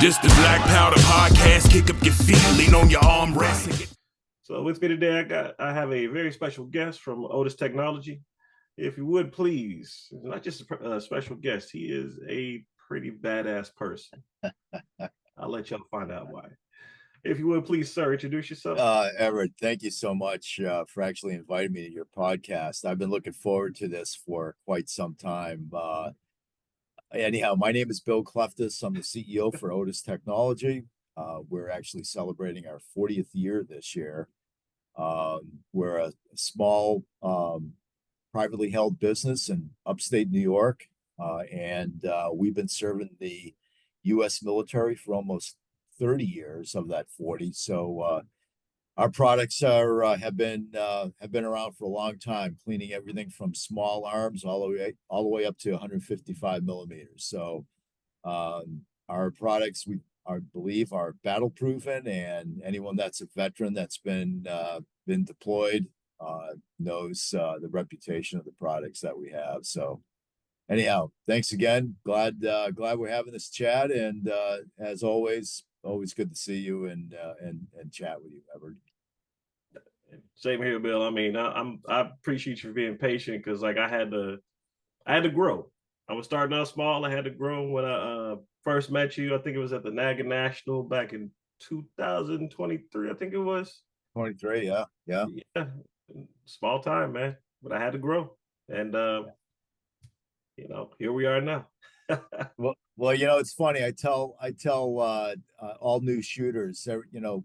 This the Black Powder Podcast. Kick up your feet, lean on your armrest. So with me today, I have a very special guest from Otis Technology. If you would please, not just a special guest, he is a pretty badass person. I'll let y'all find out why. If you would please, sir, introduce yourself. Everett, thank you so much for actually inviting me to your podcast. I've been looking forward to this for quite some time. Anyhow, my name is Bill Kleftis. I'm the CEO for Otis Technology. We're actually celebrating our 40th year this year. We're a small, privately held business in upstate New York, and we've been serving the U.S. military for almost 30 years of that 40. So our products have been around for a long time, cleaning everything from small arms all the way up to 155 millimeters. So our products, I believe, are battle proven, and anyone that's a veteran that's been deployed knows the reputation of the products that we have. So anyhow, thanks again. Glad we're having this chat, and as always good to see you and chat with you, Everett. Same here, Bill. I mean, I appreciate you for being patient, because like I had to grow. I was starting out small. I had to grow. When I first met you, I think it was at the NAGA National back in 2023. I think it was 23. Yeah. Small time, man. But I had to grow, and here we are now. Well, it's funny. I tell all new shooters,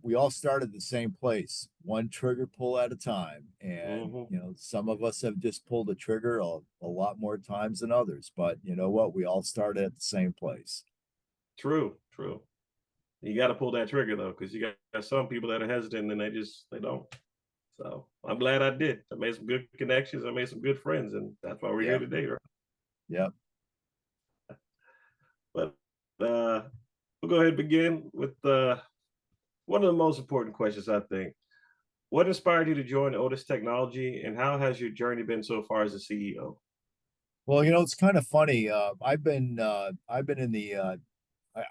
we all start at the same place, one trigger pull at a time, and some of us have just pulled the trigger a lot more times than others. But you know what? We all start at the same place. True. You got to pull that trigger though, because you got some people that are hesitant and they don't. So I'm glad I did. I made some good connections. I made some good friends, and that's why we're here today, right? Yep. But we'll go ahead and begin with one of the most important questions, I think. What inspired you to join Otis Technology, and how has your journey been so far as a CEO? Well, it's kind of funny. I've been in the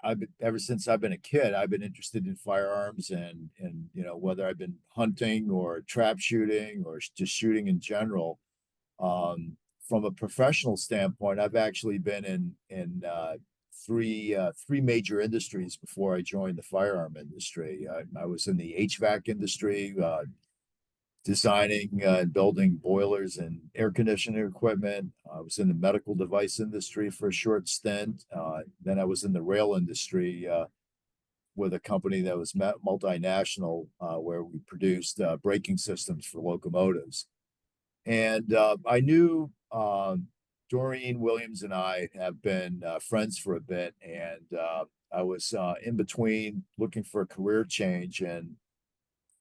I've been, ever since I've been a kid, I've been interested in firearms, and whether I've been hunting or trap shooting or just shooting in general. From a professional standpoint, I've actually been in three major industries before I joined the firearm industry. I was in the HVAC industry, designing and building boilers and air conditioning equipment. I was in the medical device industry for a short stint. Then I was in the rail industry with a company that was multinational, where we produced braking systems for locomotives. And I knew Doreen Williams and I have been friends for a bit, and I was in between looking for a career change, and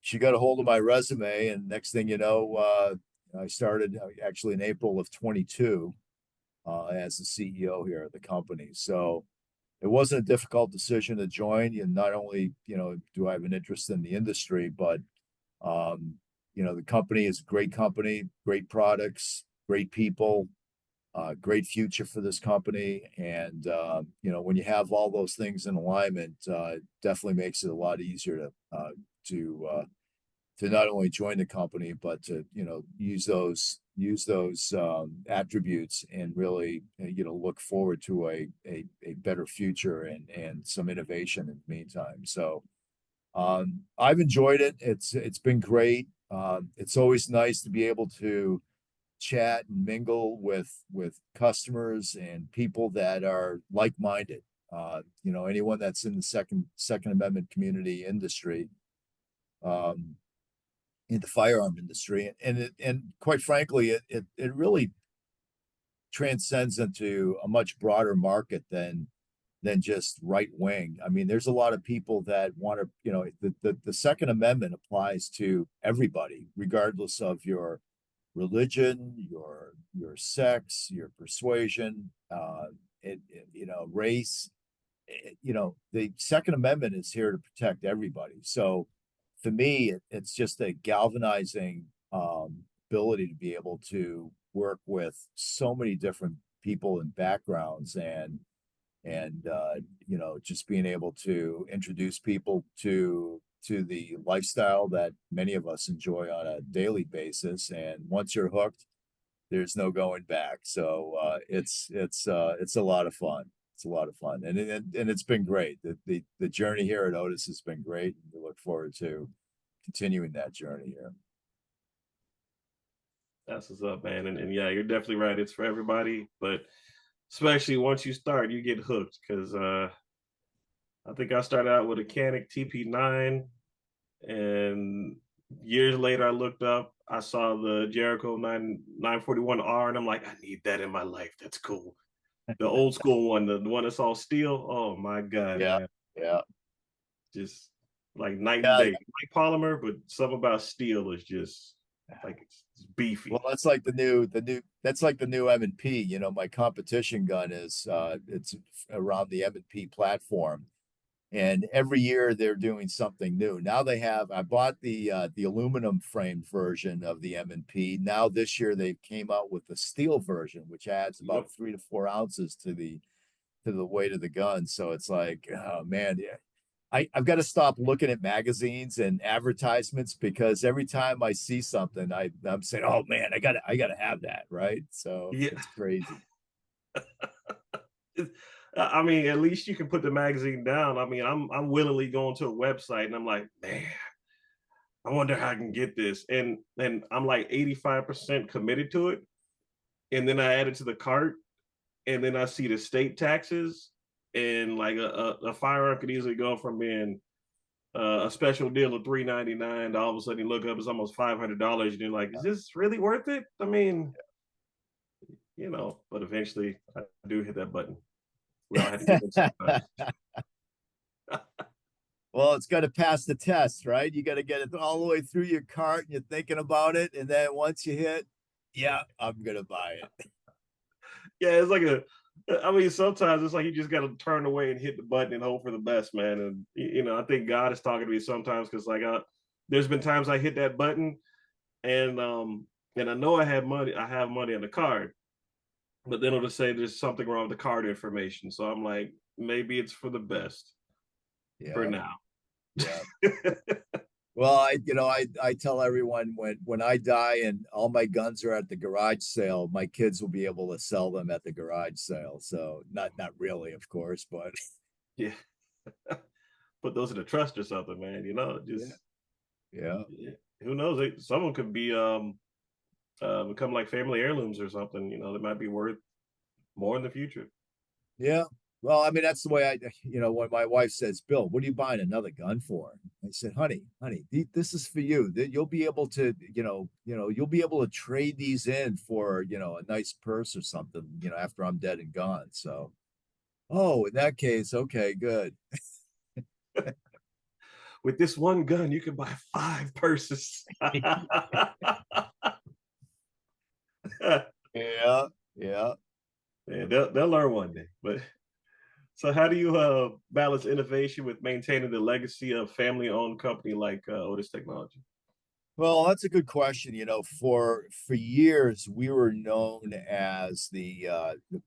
she got a hold of my resume, and next thing you know, I started actually in April of 22 as the CEO here at the company. So it wasn't a difficult decision to join. And not only do I have an interest in the industry, but the company is a great company, great products, great people, great future for this company. And, when you have all those things in alignment, it definitely makes it a lot easier to not only join the company, but to, use those attributes and really, look forward to a better future and some innovation in the meantime. So I've enjoyed it. It's been great. It's always nice to be able to chat and mingle with customers and people that are like-minded. Anyone that's in the Second Amendment community industry, in the firearm industry, and quite frankly, it really transcends into a much broader market than just right wing. I mean, there's a lot of people that want to, the Second Amendment applies to everybody, regardless of your religion, your sex, your persuasion, race. The Second Amendment is here to protect everybody. So for me, it's just a galvanizing ability to be able to work with so many different people and backgrounds, and and you know, just being able to introduce people to the lifestyle that many of us enjoy on a daily basis. And once you're hooked, there's no going back. So it's a lot of fun. It's a lot of fun, and it's been great. The journey here at Otis has been great, and we look forward to continuing that journey here. That's what's up, man. And yeah, you're definitely right. It's for everybody, but especially once you start, you get hooked. Because I think I started out with a Canic TP9, and years later, I looked up, I saw the Jericho 941R, and I'm like, I need that in my life. That's cool. The old school one, the one that's all steel. Oh my God, Yeah, man. yeah, Just like night and yeah. day. Like polymer, but something about steel is just like it's beefy. Well, that's like that's like the new M&P. You know, my competition gun is it's around the M&P platform. And every year they're doing something new. Now they have, I bought the aluminum framed version of the M&P. Now this year they came out with the steel version, which adds about 3 to 4 ounces to the weight of the gun. So it's like, oh man, yeah. I've got to stop looking at magazines and advertisements, because every time I see something, I'm saying, oh man, I gotta have that, right? So Yeah. it's crazy. I mean, at least you can put the magazine down. I mean, I'm willingly going to a website and I'm like, man, I wonder how I can get this. And I'm like 85% committed to it. And then I add it to the cart, and then I see the state taxes, and like a firearm could easily go from being a special deal of $399 to all of a sudden you look up, it's almost $500, and you're like, is this really worth it? I mean, you know, but eventually I do hit that button. We all had to give it sometimes. Well, it's got to pass the test, right? You got to get it all the way through your cart and you're thinking about it. And then once you hit, yeah, I'm going to buy it. Yeah, it's like I mean, sometimes it's like you just got to turn away and hit the button and hope for the best, man. And, you know, I think God is talking to me sometimes, because like there's been times I hit that button and I know I have money on the card, but then it'll say there's something wrong with the card information. So I'm like, maybe it's for the best for Yeah. now. Yeah. Well, I tell everyone, when I die and all my guns are at the garage sale, my kids will be able to sell them at the garage sale. So not really, of course, but Yeah. Put those in a trust or something, man. You know, just yeah. who knows? Someone could be become like family heirlooms or something. You know, they might be worth more in the future. Yeah. Well, I mean, that's the way when my wife says, Bill, what are you buying another gun for? I said, honey, this is for you. You'll be able to, you'll be able to trade these in for, a nice purse or something, after I'm dead and gone. So, oh, in that case, okay, good. With this one gun, you can buy 5 purses. Yeah. Yeah. Yeah, they'll learn one day. But so, how do you balance innovation with maintaining the legacy of family-owned company like Otis Technology? Well, that's a good question. For years we were known as the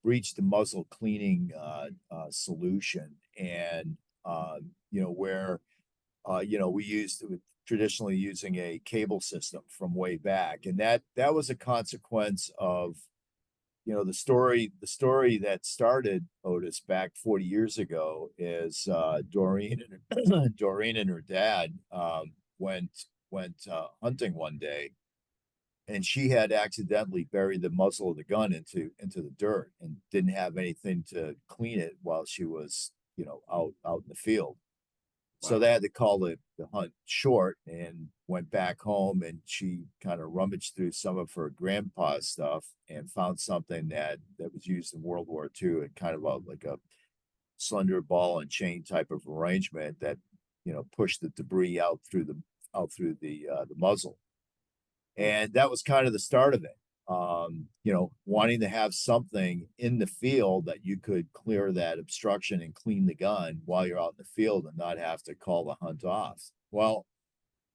breech to muzzle cleaning solution, and where we used traditionally using a cable system from way back, and that was a consequence of the story that started Otis back 40 years ago is Doreen and her dad went hunting one day, and she had accidentally buried the muzzle of the gun into the dirt and didn't have anything to clean it while she was out in the field. So Wow. they had to call the hunt short, and went back home, and she kind of rummaged through some of her grandpa's stuff and found something that was used in World War II, and kind of like a slender ball and chain type of arrangement that pushed the debris out through the muzzle. And that was kind of the start of it. Wanting to have something in the field that you could clear that obstruction and clean the gun while you're out in the field and not have to call the hunt off. Well,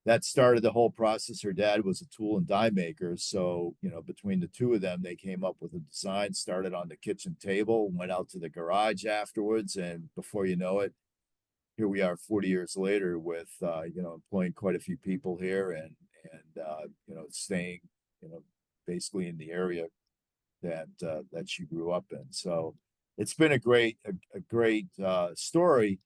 that started the whole process. Her dad was a tool and die maker. So, you know, between the two of them, they came up with a design, started on the kitchen table, went out to the garage afterwards. And before you know it, here we are 40 years later with, you know, employing quite a few people here and you know, staying, you know, basically in the area that she grew up in. So it's been a great story.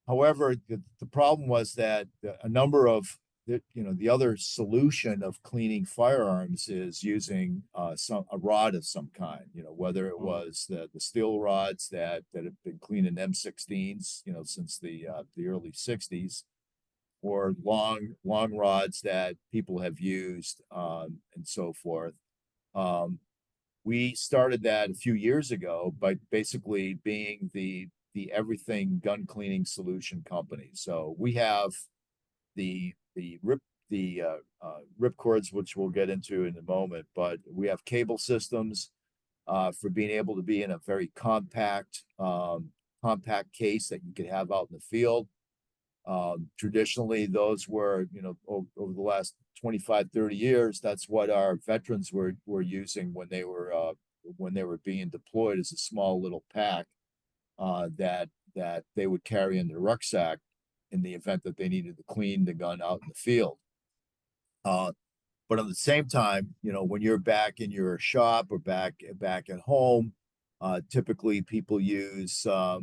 However, the problem was that a number of the other solution of cleaning firearms is using a rod of some kind. You know, whether it was the steel rods that have been cleaning M16s, you know, since the early '60s, or long rods that people have used and so forth. We started that a few years ago by basically being the everything gun cleaning solution company. So we have the Ripcords, which we'll get into in a moment, but we have cable systems for being able to be in a very compact case that you could have out in the field. Traditionally, those were, you know, over the last 25, 30 years, that's what our veterans were using when they were being deployed, as a small little pack that they would carry in their rucksack in the event that they needed to clean the gun out in the field. But at the same time, you know, when you're back in your shop or back at home, typically people use a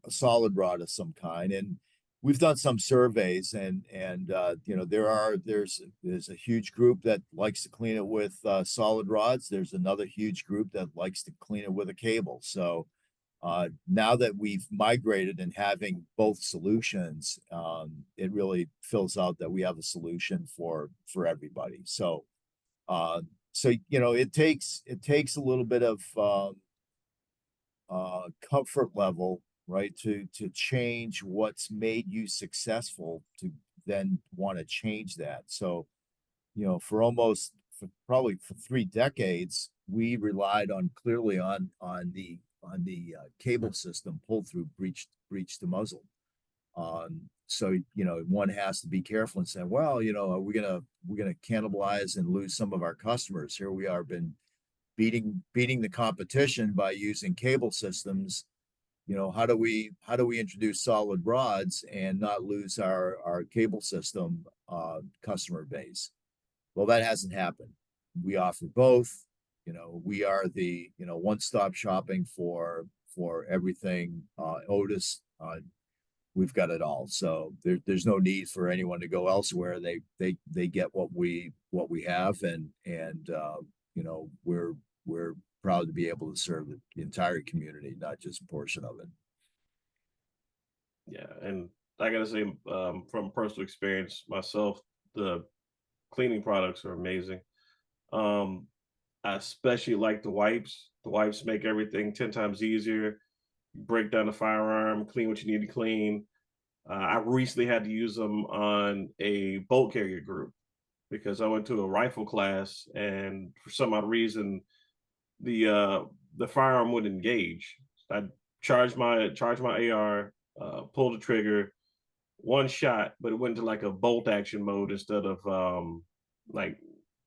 solid rod of some kind. And we've done some surveys, and you know, there's a huge group that likes to clean it with solid rods. There's another huge group that likes to clean it with a cable. So now that we've migrated and having both solutions, it really fills out that we have a solution for everybody. So you know, it takes a little bit of comfort level, right, to change what's made you successful, to then want to change that. So, you know, probably for 3 decades, we relied clearly on the cable system, pull through, breech to muzzle. So, you know, one has to be careful and say, well, you know, we're gonna cannibalize and lose some of our customers. Here we are, been beating the competition by using cable systems. You know, how do we introduce solid rods and not lose our cable system customer base? Well, that hasn't happened. We offer both. You know, we are the, you know, one-stop shopping for everything Otis. We've got it all. So there's no need for anyone to go elsewhere. They get what we have, and you know, we're proud to be able to serve the entire community, not just a portion of it. Yeah, and I gotta say, from personal experience myself, the cleaning products are amazing. I especially like the wipes. The wipes make everything 10 times easier. Break down the firearm, clean what you need to clean. I recently had to use them on a bolt carrier group because I went to a rifle class, and for some odd reason, the firearm wouldn't engage. I charged my AR, pulled the trigger, one shot, but it went to like a bolt action mode instead of like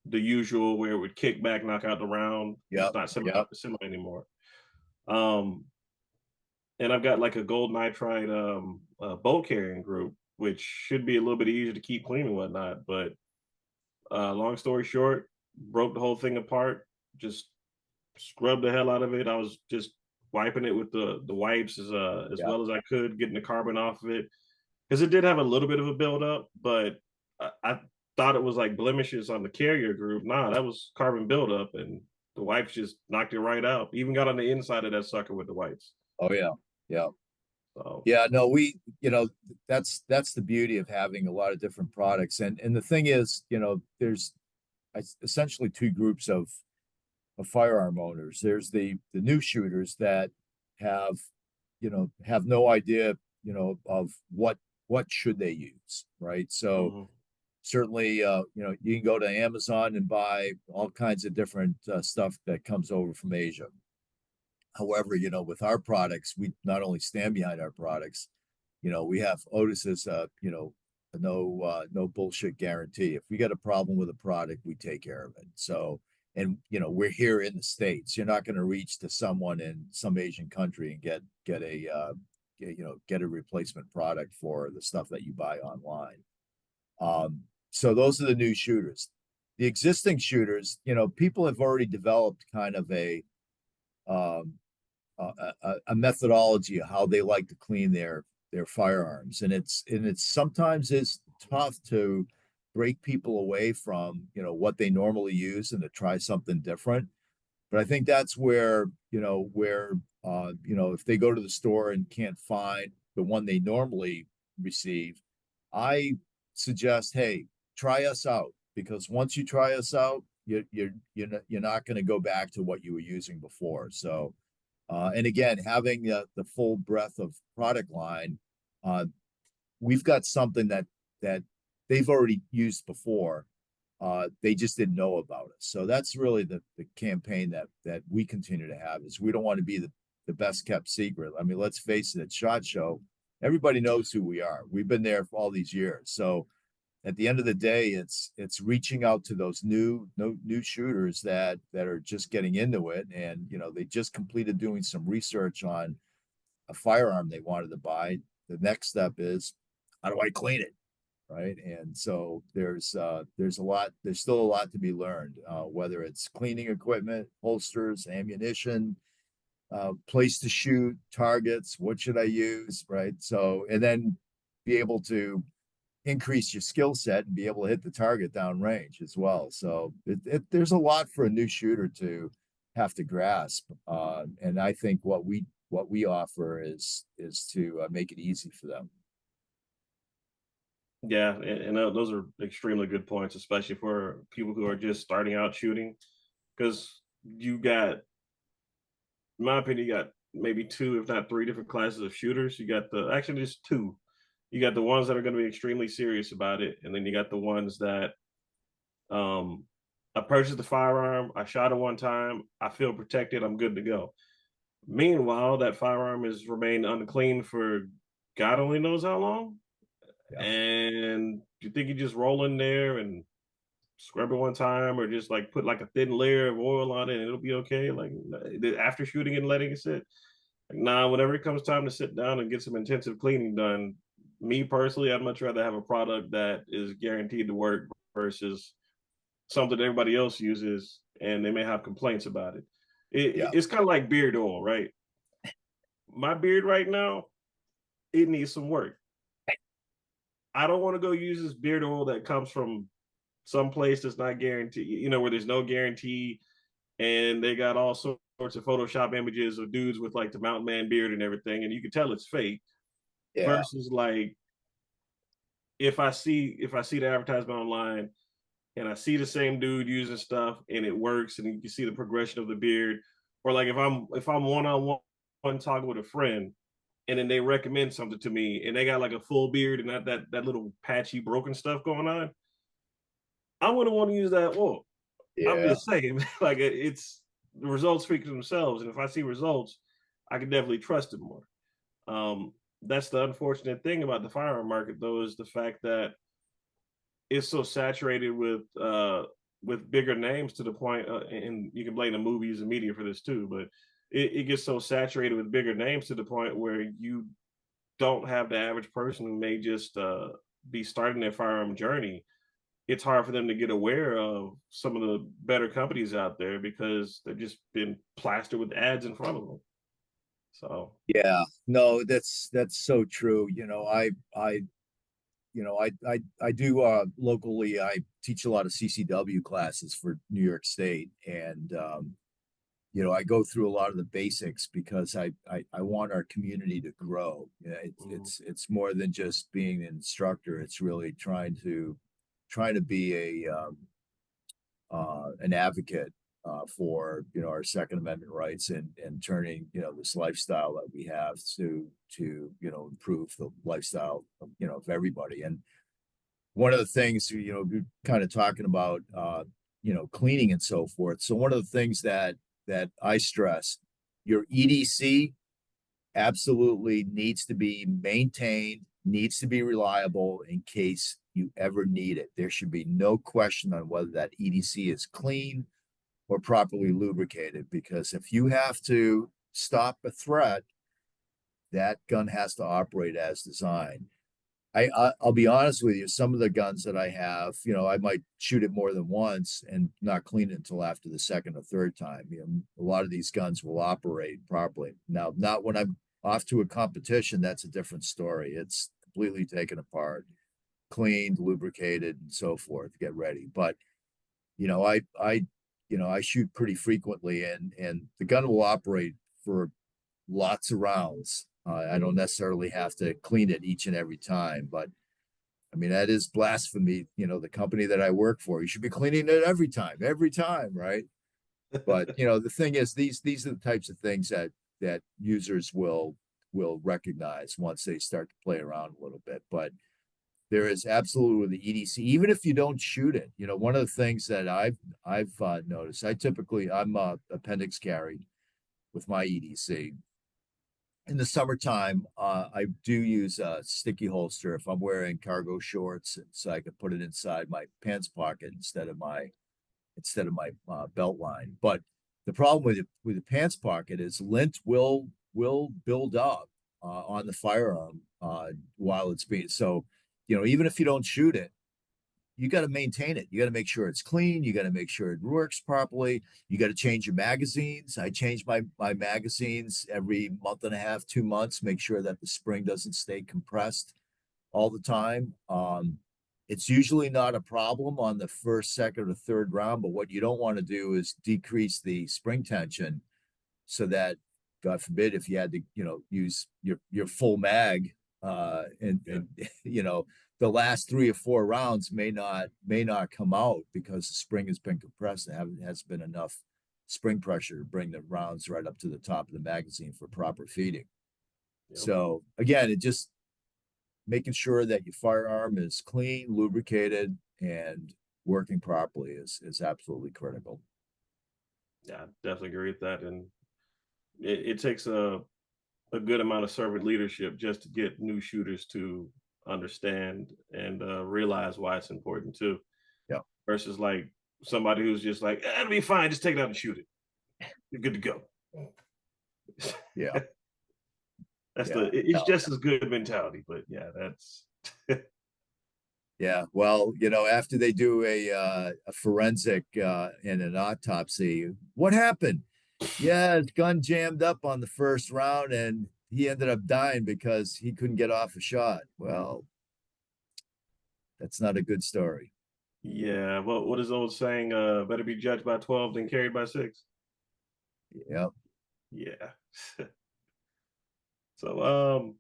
the usual where it would kick back, knock out the round. Yeah, It's not similar anymore. And I've got like a gold nitride bolt carrying group, which should be a little bit easier to keep clean and whatnot. But long story short, broke the whole thing apart, just scrubbed the hell out of it. I was just wiping it with the wipes as well as I could, getting the carbon off of it, because it did have a little bit of a buildup, but I thought it was like blemishes on the carrier group. Nah, that was carbon buildup, and the wipes just knocked it right out. Even got on the inside of that sucker with the wipes. Oh yeah, yeah. So Yeah, no, you know, that's the beauty of having a lot of different products. And the thing is, you know, there's essentially 2 groups of firearm owners. There's the new shooters that have, you know, have no idea, you know, of what should they use, right? So certainly, you know, you can go to Amazon and buy all kinds of different stuff that comes over from Asia. However, you know, with our products, we not only stand behind our products, you know, we have Otis as a no bullshit guarantee. If we got a problem with a product, we take care of it. So, and we're here in the States. You're not going to reach to someone in some Asian country and get a replacement product for the stuff that you buy online. So those are the new shooters. The existing shooters, people have already developed kind of a methodology of how they like to clean their firearms, and it's sometimes it's tough to break people away from what they normally use and to try something different. But I think that's where if they go to the store and can't find the one they normally receive, I suggest, hey, try us out, because once you try us out, you're not going to go back to what you were using before. So, and again, having the full breadth of product line, we've got something that they've already used before. They just didn't know about it. So that's really the campaign that we continue to have, is we don't want to be the best kept secret. I mean, let's face it, at SHOT Show, everybody knows who we are. We've been there for all these years. So at the end of the day, it's reaching out to those new shooters that are just getting into it, and they just completed doing some research on a firearm they wanted to buy. The next step is, how do I clean it, right? And so there's still a lot to be learned, whether it's cleaning equipment, holsters, ammunition, place to shoot, targets, what should I use, right? So, and then be able to increase your skill set and be able to hit the target downrange as well. So there's a lot for a new shooter to have to grasp, and I think what we offer is to make it easy for them. Yeah, and those are extremely good points, especially for people who are just starting out shooting, because you got, in my opinion, you got maybe two, if not three different classes of shooters. You got actually just two. You got the ones that are going to be extremely serious about it, and then you got the ones that I purchased the firearm, I shot it one time, I feel protected, I'm good to go. Meanwhile, that firearm has remained unclean for God only knows how long. Yeah. And you think you just roll in there and scrub it one time, or just like put like a thin layer of oil on it and it'll be okay, like after shooting and letting it sit? Like, nah, whenever it comes time to sit down and get some intensive cleaning done, me personally, I'd much rather have a product that is guaranteed to work versus something everybody else uses and they may have complaints about it. It's kind of like beard oil, right? My beard right now, it needs some work. I don't want to go use this beard oil that comes from some place that's not guaranteed, where there's no guarantee, and they got all sorts of Photoshop images of dudes with like the mountain man beard and everything, and you can tell it's fake. Yeah. Versus like, if I see the advertisement online and I see the same dude using stuff and it works, and you can see the progression of the beard, or like if I'm one talking with a friend and then they recommend something to me and they got like a full beard and not that little patchy broken stuff going on, I wouldn't want to use that oil. Yeah. I'm just saying, like, it's the results speak for themselves, and if I see results, I can definitely trust it more. That's the unfortunate thing about the firearm market, though, is the fact that it's so saturated with bigger names, to the point, and you can blame the movies and media for this too, but it gets so saturated with bigger names to the point where you don't have the average person who may just be starting their firearm journey. It's hard for them to get aware of some of the better companies out there because they've just been plastered with ads in front of them. So yeah, no, that's so true. I do locally. I teach a lot of CCW classes for New York State, and I go through a lot of the basics because I want our community to grow. It's more than just being an instructor. It's really trying to be an advocate for our Second Amendment rights, and turning this lifestyle that we have to improve the lifestyle of everybody. And one of the things we're kind of talking about cleaning and so forth. So one of the things that I stress, your EDC absolutely needs to be maintained, needs to be reliable in case you ever need it. There should be no question on whether that EDC is clean or properly lubricated, because if you have to stop a threat, that gun has to operate as designed. I'll be honest with you, some of the guns that I have, I might shoot it more than once and not clean it until after the second or third time. A lot of these guns will operate properly. Now, not when I'm off to a competition, that's a different story. It's completely taken apart, cleaned, lubricated, and so forth, get ready. But, I shoot pretty frequently, and the gun will operate for lots of rounds. I don't necessarily have to clean it each and every time, but I mean, that is blasphemy. The company that I work for, you should be cleaning it every time, right? But the thing is, these are the types of things that users will recognize once they start to play around a little bit. But there is absolutely with the EDC, even if you don't shoot it. One of the things that I've noticed, I'm appendix carried with my EDC. In the summertime, I do use a sticky holster if I'm wearing cargo shorts, so I can put it inside my pants pocket instead of my belt line. But the problem with the pants pocket is lint will build up on the firearm while it's being. So, even if you don't shoot it, you got to maintain it. You got to make sure it's clean. You got to make sure it works properly. You got to change your magazines. I change my magazines every month and a half, 2 months, make sure that the spring doesn't stay compressed all the time. It's usually not a problem on the first, second, or third round, but what you don't want to do is decrease the spring tension so that, God forbid, if you had to, use your full mag, and the last 3 or 4 rounds may not come out because the spring has been compressed and has been enough spring pressure to bring the rounds right up to the top of the magazine for proper feeding. Yep. So again, it just making sure that your firearm is clean, lubricated, and working properly is absolutely critical. Yeah, I definitely agree with that. And it takes a good amount of servant leadership just to get new shooters to understand and realize why it's important too. Yeah. Versus like somebody who's just like, it'll be fine, just take it out and shoot it. You're good to go. Yeah. It's just as good mentality, but yeah, that's yeah. Well, after they do a forensic and an autopsy, what happened? Yeah, his gun jammed up on the first round and he ended up dying because he couldn't get off a shot. Well, that's not a good story. Yeah. Well, what is the old saying? Better be judged by 12 than carried by 6. Yep. Yeah. So,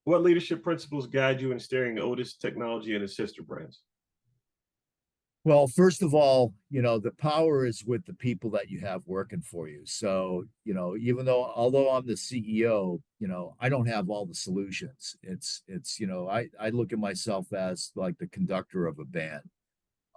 what leadership principles guide you in steering Otis Technology and its sister brands? Well, first of all, the power is with the people that you have working for you. So, although I'm the CEO, I don't have all the solutions. It's, I look at myself as like the conductor of a band.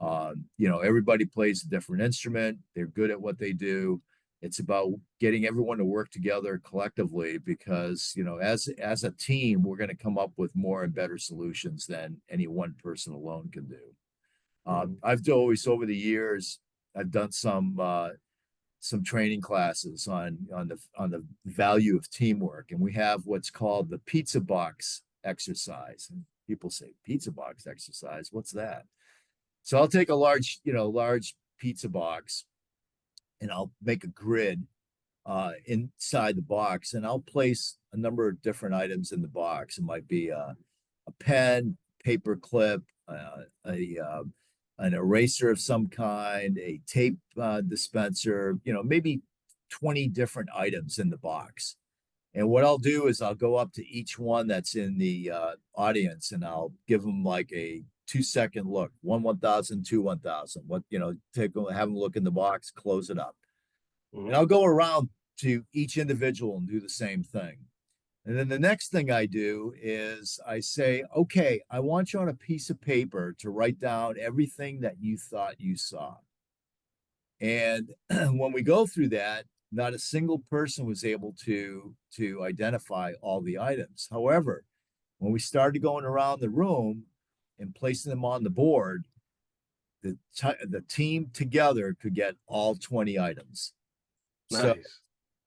Everybody plays a different instrument. They're good at what they do. It's about getting everyone to work together collectively because, as a team, we're going to come up with more and better solutions than any one person alone can do. I've always, over the years, I've done some training classes on the value of teamwork, and we have what's called the pizza box exercise. And people say, pizza box exercise, what's that? So I'll take a large pizza box, and I'll make a grid inside the box, and I'll place a number of different items in the box. It might be a pen, paper clip, an eraser of some kind, a tape dispenser, maybe 20 different items in the box. And what I'll do is I'll go up to each one that's in the audience and I'll give them like a 2-second look, 1,000, 1,000. Have them look in the box, close it up. Mm-hmm. And I'll go around to each individual and do the same thing. And then the next thing I do is I say, okay, I want you on a piece of paper to write down everything that you thought you saw. And when we go through that, not a single person was able to identify all the items. However, when we started going around the room and placing them on the board, the team together could get all 20 items. So Nice.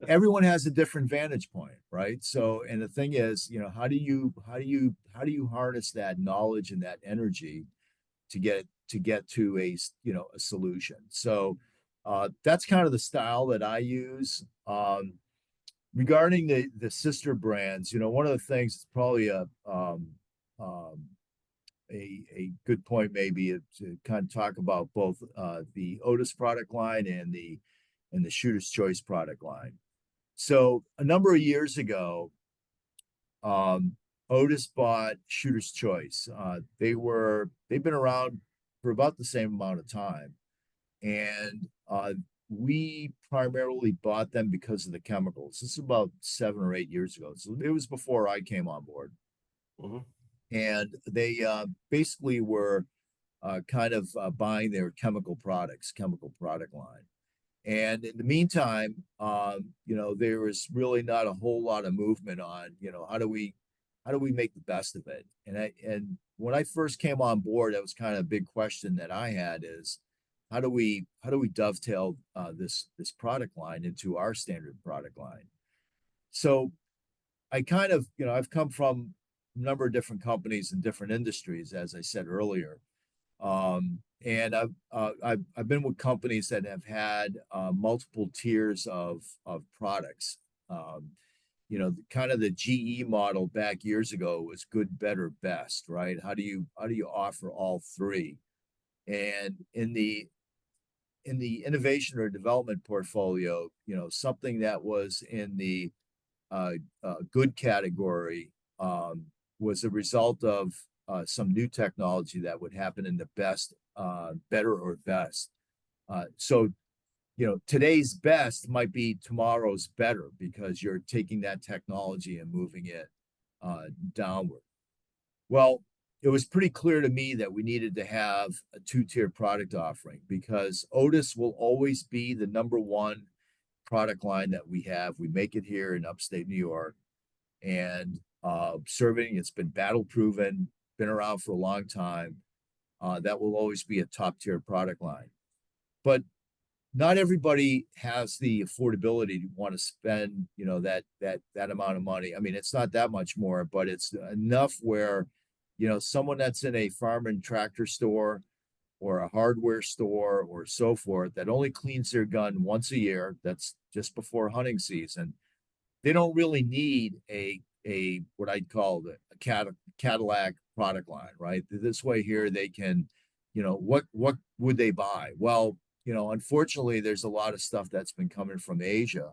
everyone has a different vantage point, right? So, and the thing is, how do you harness that knowledge and that energy to get to a solution? So that's kind of the style that I use. Regarding the sister brands, one of the things that's probably a good point maybe to kind of talk about both the Otis product line and the Shooter's Choice product line. So a number of years ago, Otis bought Shooter's Choice. They've been around for about the same amount of time, and we primarily bought them because of the chemicals. This is about 7 or 8 years ago, so it was before I came on board. Mm-hmm. And they basically were kind of buying their chemical product line. And in the meantime, there was really not a whole lot of movement on, how do we make the best of it? And when I first came on board, that was kind of a big question that I had is, how do we dovetail this product line into our standard product line? So I kind of, I've come from a number of different companies in different industries, as I said earlier. And I've been with companies that have had multiple tiers of products. Kind of the GE model back years ago was good, better, best, right? How do you offer all three? And in the innovation or development portfolio, something that was in the good category was a result of some new technology that would happen in the best, better or best. So, today's best might be tomorrow's better because you're taking that technology and moving it downward. Well, it was pretty clear to me that we needed to have a two-tier product offering because Otis will always be the number one product line that we have. We make it here in upstate New York, and it's been battle proven, been around for a long time. That will always be a top tier product line. But not everybody has the affordability to want to spend, that amount of money. I mean, it's not that much more, but it's enough where, someone that's in a farm and tractor store or a hardware store or so forth that only cleans their gun once a year, that's just before hunting season, they don't really need a what I'd call a Cadillac product line, right? This way here they can, what would they buy? Well, unfortunately, there's a lot of stuff that's been coming from Asia.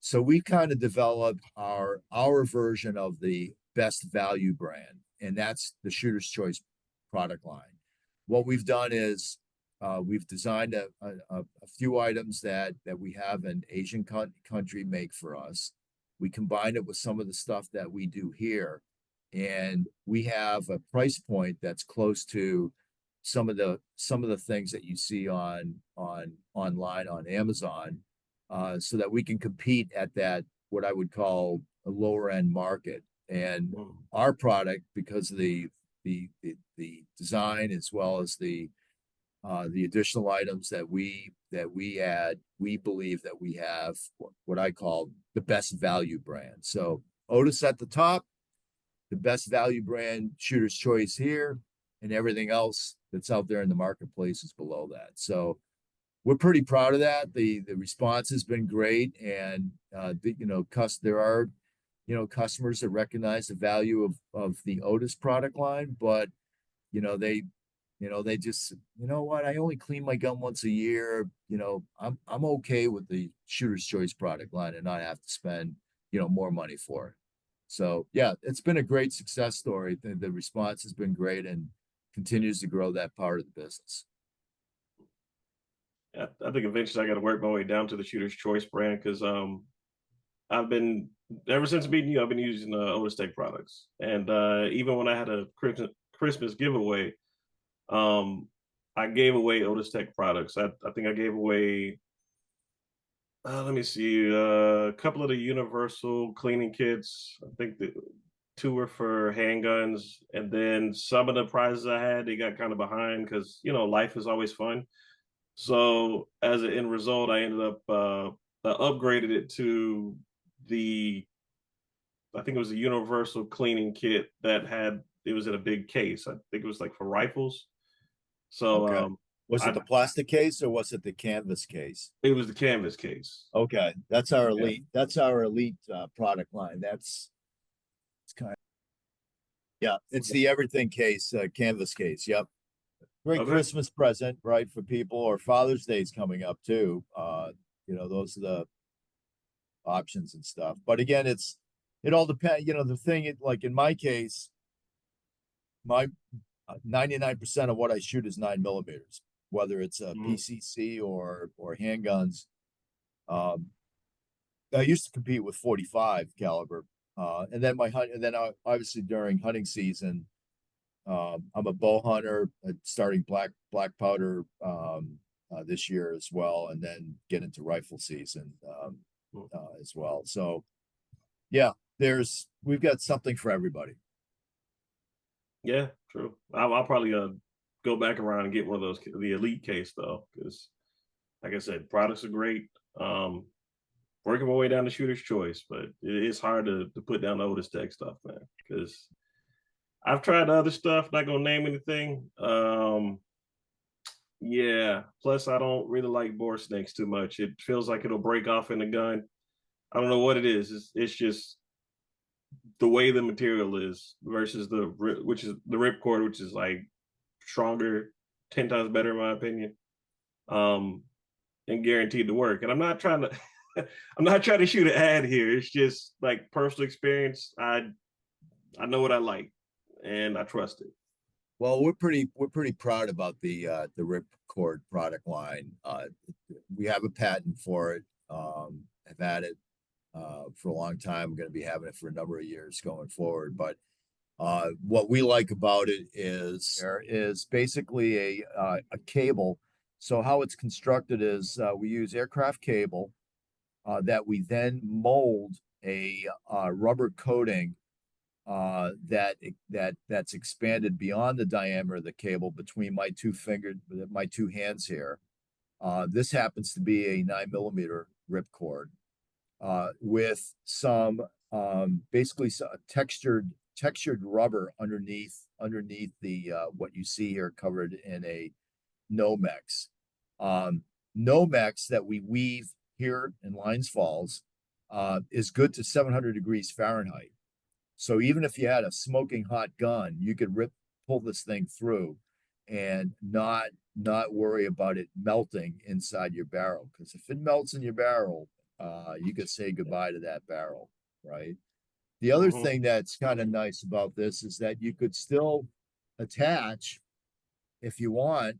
So we kind of developed our version of the best value brand, and that's the Shooter's Choice product line. What we've done is we've designed a few items that we have an Asian country make for us. We combine it with some of the stuff that we do here, and we have a price point that's close to some of the things that you see online on Amazon, so that we can compete at that what I would call a lower end market. And our product, because of the design as well as the additional items that we add, we believe that we have what I call the best value brand. So Otis at the top, the best value brand, Shooter's Choice here, and everything else that's out there in the marketplace is below that. So we're pretty proud of that. The response has been great, and there are customers that recognize the value of the Otis product line, but they just, what, I only clean my gun once a year. I'm okay with the Shooter's Choice product line and not have to spend, more money for it. So yeah, it's been a great success story. The response has been great and continues to grow that part of the business. Yeah, I think eventually I got to work my way down to the Shooter's Choice brand because I've been, ever since meeting you, I've been using Otis Tech products. And even when I had a Christmas giveaway, I gave away Otis Tech products. I think I gave away, let me see, a couple of the universal cleaning kits. I think two were for handguns, and then some of the prizes I had, they got kind of behind because life is always fun. So as an end result, I ended up upgraded it to I think it was a universal cleaning kit it was in a big case. I think it was like for rifles. So Okay. Was it the plastic case or was it the canvas case? it was the canvas case. Okay, that's our elite. That's our elite product line. It's kind of, yeah, it's the everything case, canvas case. Yep. Great Okay. Christmas present, right, for people, or Father's Day's coming up too. Those are the options and stuff. But again, it all depends. The thing, like in my case, my 99% of what I shoot is 9mm, whether it's a PCC or handguns. I used to compete with 45 caliber, and then obviously during hunting season, I'm a bow hunter, starting black powder this year as well, and then get into rifle season as well. So, yeah, we've got something for everybody. Yeah, true. I'll probably go back around and get one of those, the elite case though, because like I said, products are great. Working my way down to shooter's choice, but it is hard to put down the Otis Tech stuff, man, because I've tried other stuff, not gonna name anything. Yeah, plus I don't really like bore snakes too much. It feels like it'll break off in the gun. I don't know what it is. It's just the way the material is versus the Ripcord, which is like stronger, 10 times better in my opinion, and guaranteed to work. And I'm not trying to I'm not trying to shoot an ad here. It's just like personal experience. I know what I like and I trust it. Well, we're pretty proud about the Ripcord product line. We have a patent for it. I've had it for a long time. I'm going to be having it for a number of years going forward. But what we like about it is basically a cable. So how it's constructed is we use aircraft cable that we then mold a rubber coating that's expanded beyond the diameter of the cable between my two hands here. This happens to be a 9mm ripcord with some basically textured rubber underneath the what you see here covered in a Nomex. Nomex that we weave here in Lines Falls is good to 700 degrees Fahrenheit. So even if you had a smoking hot gun, you could pull this thing through and not worry about it melting inside your barrel. Because if it melts in your barrel, you could say goodbye to that barrel, right? The other thing that's kind of nice about this is that you could still attach, if you want,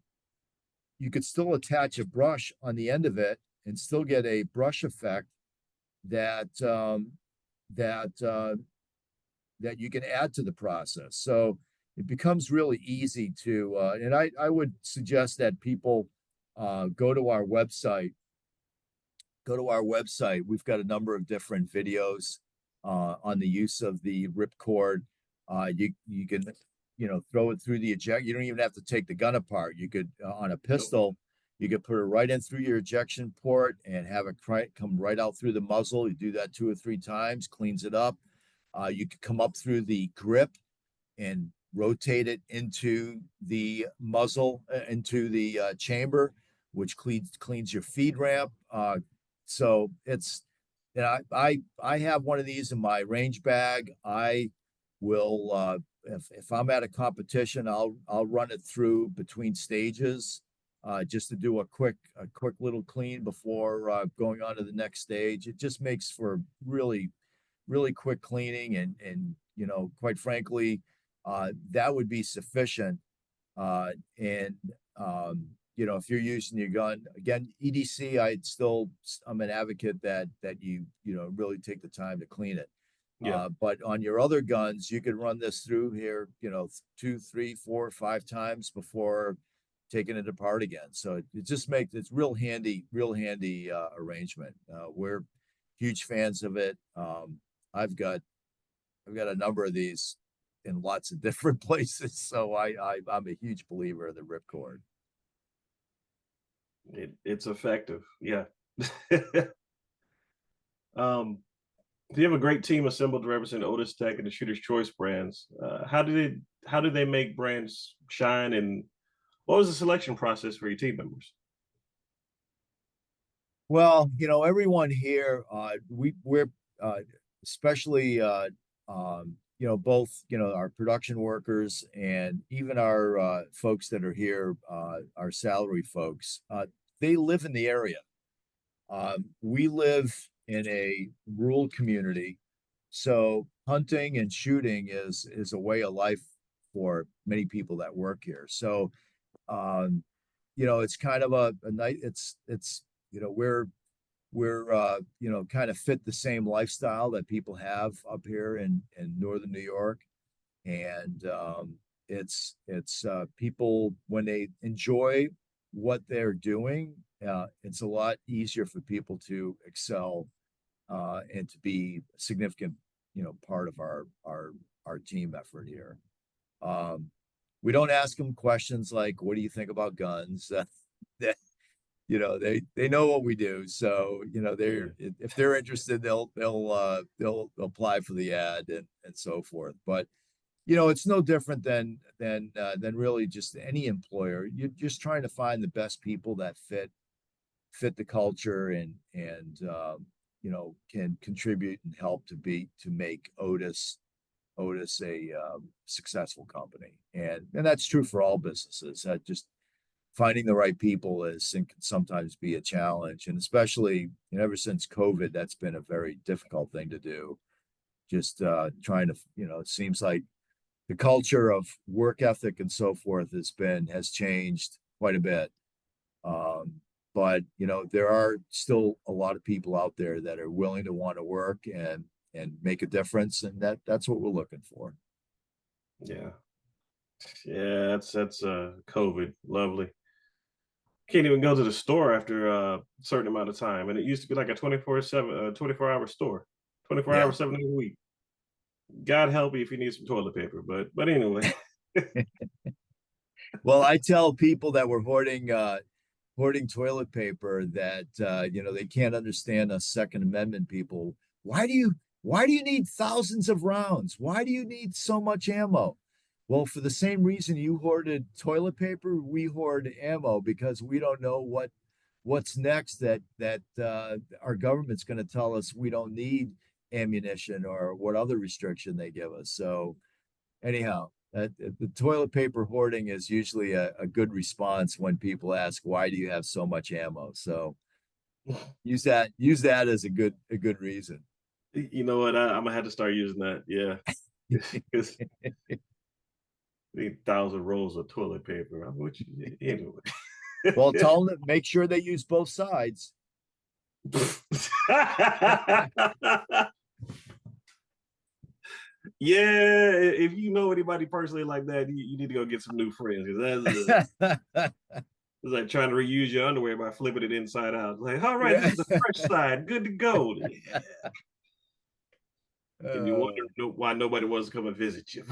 you could still attach a brush on the end of it and still get a brush effect that that you can add to the process. So it becomes really easy to, and I would suggest that people go to our website. We've got a number of different videos on the use of the ripcord. You can, throw it through the eject. You don't even have to take the gun apart. You could, on a pistol, you could put it right in through your ejection port and have it come right out through the muzzle. You do that 2 or 3 times, cleans it up. You could come up through the grip and rotate it into the muzzle, into the chamber, which cleans your feed ramp. So it's, I have one of these in my range bag. I will, if I'm at a competition, I'll run it through between stages, just to do a quick little clean before going on to the next stage. It just makes for really quick cleaning, and quite frankly, that would be sufficient. If you're using your gun, again, EDC, I'm an advocate that you really take the time to clean it. Yeah. But on your other guns, you could run this through here, 2, 3, 4, 5 times before taking it apart again. So it's real handy arrangement. We're huge fans of it. I've got I've got a number of these in lots of different places. So I'm a huge believer in the Ripcord. It's effective. Yeah. um, you have a great team assembled to represent Otis Tech and the Shooter's Choice brands. How do they make brands shine, and what was the selection process for your team members? Well, everyone here, we're especially both our production workers and even our folks that are here, our salary folks, they live in the area. We live in a rural community, so hunting and shooting is a way of life for many people that work here. So it's kind of a night. It's we're kind of fit the same lifestyle that people have up here in northern New York, and it's people, when they enjoy what they're doing, it's a lot easier for people to excel and to be a significant part of our team effort here. We don't ask them questions like, what do you think about guns? That they know what we do. So they're, if they're interested, they'll apply for the ad and so forth. But it's no different than really just any employer. You're just trying to find the best people that fit the culture and can contribute and help to make Otis a successful company. And that's true for all businesses. Just finding the right people can sometimes be a challenge, and especially ever since COVID, that's been a very difficult thing to do. Just trying to, it seems like the culture of work ethic and so forth has changed quite a bit. But there are still a lot of people out there that are willing to want to work and make a difference, and that's what we're looking for. Yeah, that's COVID. Lovely. Can't even go to the store after a certain amount of time, and it used to be like a 24/7, 24-hour store, 24 Yeah. hours, 7 days a week. God help you if you need some toilet paper, but anyway. Well, I tell people that we're hoarding toilet paper that they can't understand us Second Amendment people. Why do you need thousands of rounds? Why do you need so much ammo? Well, for the same reason you hoarded toilet paper, we hoard ammo, because we don't know what's next, that our government's going to tell us we don't need ammunition, or what other restriction they give us. So anyhow, the toilet paper hoarding is usually a good response when people ask, why do you have so much ammo? So use that as a good reason. You know what? I'm gonna have to start using that. Yeah. Because 1,000 rolls of toilet paper. Anyway. Well, tell them, make sure they use both sides. Yeah, if you know anybody personally like that, you need to go get some new friends, because that's it's like trying to reuse your underwear by flipping it inside out. Like, all right, this is the fresh side, good to go. Yeah. And you wonder why nobody wants to come and visit you.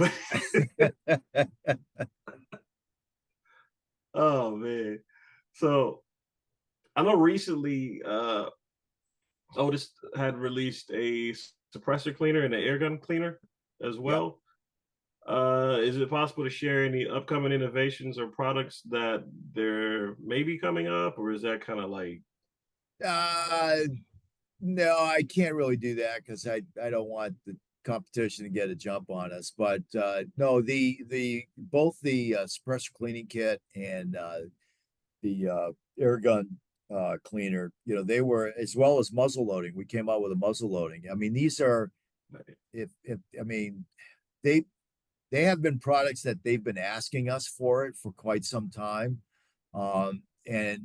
Oh man. So I know recently Otis had released a suppressor cleaner and an air gun cleaner as well. Yep. Is it possible to share any upcoming innovations or products that they're maybe coming up, or is that kind of like no, I can't really do that, because I don't want the competition to get a jump on us. But no, both the suppressor cleaning kit and the air gun cleaner, they were, as well as muzzle loading. We came out with a muzzle loading. I mean, these are, they have been products that they've been asking us for quite some time. And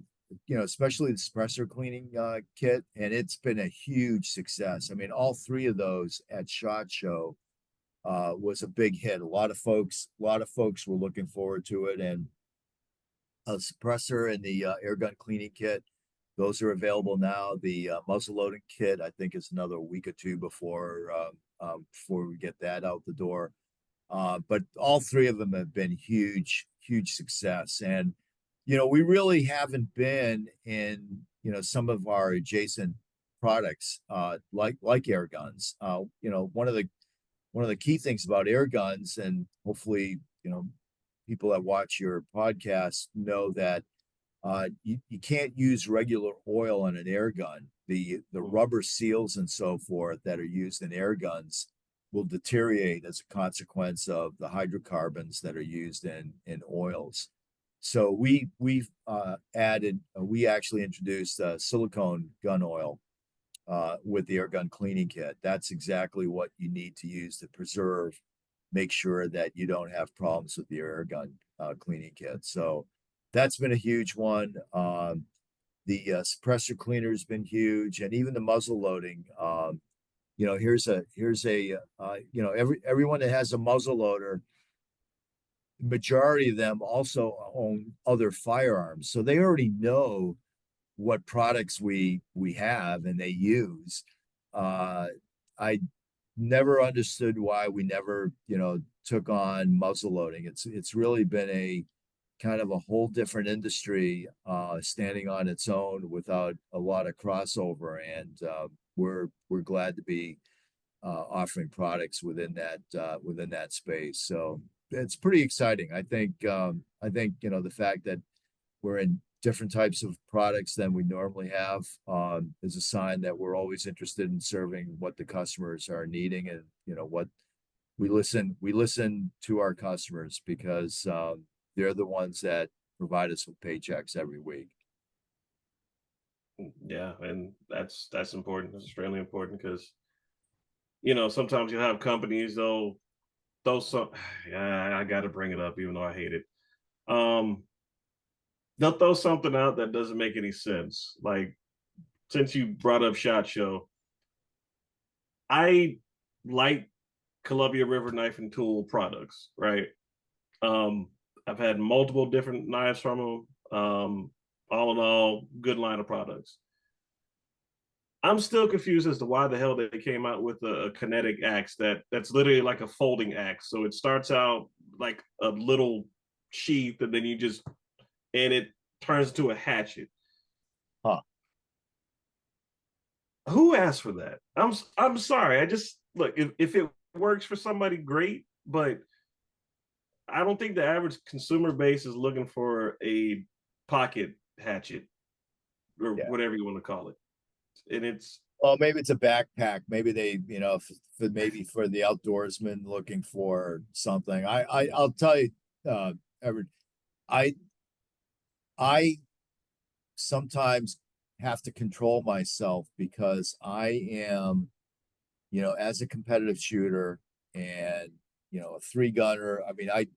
especially the suppressor cleaning kit, and it's been a huge success. I mean, all three of those at SHOT Show was a big hit. A lot of folks were looking forward to it, and a suppressor and the air gun cleaning kit those are available now. The muzzle loading kit, I think, is another week or two before we get that out the door. But all three of them have been huge success. And, we really haven't been in, some of our adjacent products, like air guns. One of the key things about air guns, and hopefully, people that watch your podcast know that you can't use regular oil on an air gun. The rubber seals and so forth that are used in air guns will deteriorate as a consequence of the hydrocarbons that are used in oils. So we actually introduced silicone gun oil with the air gun cleaning kit. That's exactly what you need to use to make sure that you don't have problems with the air gun cleaning kit. So that's been a huge one. The suppressor cleaner has been huge, and even the muzzle loading. Everyone that has a muzzle loader, majority of them also own other firearms, so they already know what products we have and they use. I never understood why we never, took on muzzle loading. It's really been a kind of a whole different industry, standing on its own without a lot of crossover, and we're glad to be offering products within that space. So it's pretty exciting. I think the fact that we're in different types of products than we normally have is a sign that we're always interested in serving what the customers are needing, and what we listen to our customers, because they're the ones that provide us with paychecks every week. Yeah, and that's important. It's extremely important because sometimes you'll have companies they'll throw some. Yeah, I got to bring it up even though I hate it. They'll throw something out that doesn't make any sense. Like, since you brought up SHOT Show, I like Columbia River Knife and Tool products, right? I've had multiple different knives from them. All in all, good line of products. I'm still confused as to why the hell they came out with a kinetic axe that's literally like a folding axe. So it starts out like a little sheath, and then and it turns into a hatchet. Huh. Who asked for that? I'm sorry. I just look, if it works for somebody, great, but I don't think the average consumer base is looking for a pocket hatchet or whatever you want to call it. And it's maybe it's a backpack. Maybe they, maybe for the outdoorsman looking for something. I'll tell you, Everett, I sometimes have to control myself because I am, as a competitive shooter and, a three gunner. I mean, I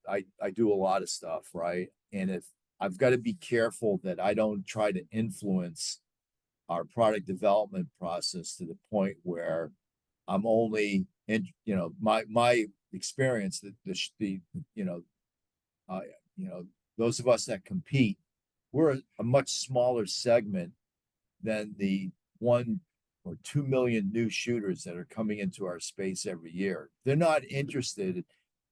do a lot of stuff, right? And if I've got to be careful that I don't try to influence our product development process to the point where I'm only in, my experience that those of us that compete, we're a much smaller segment than the 1 or 2 million new shooters that are coming into our space every year. They're not interested.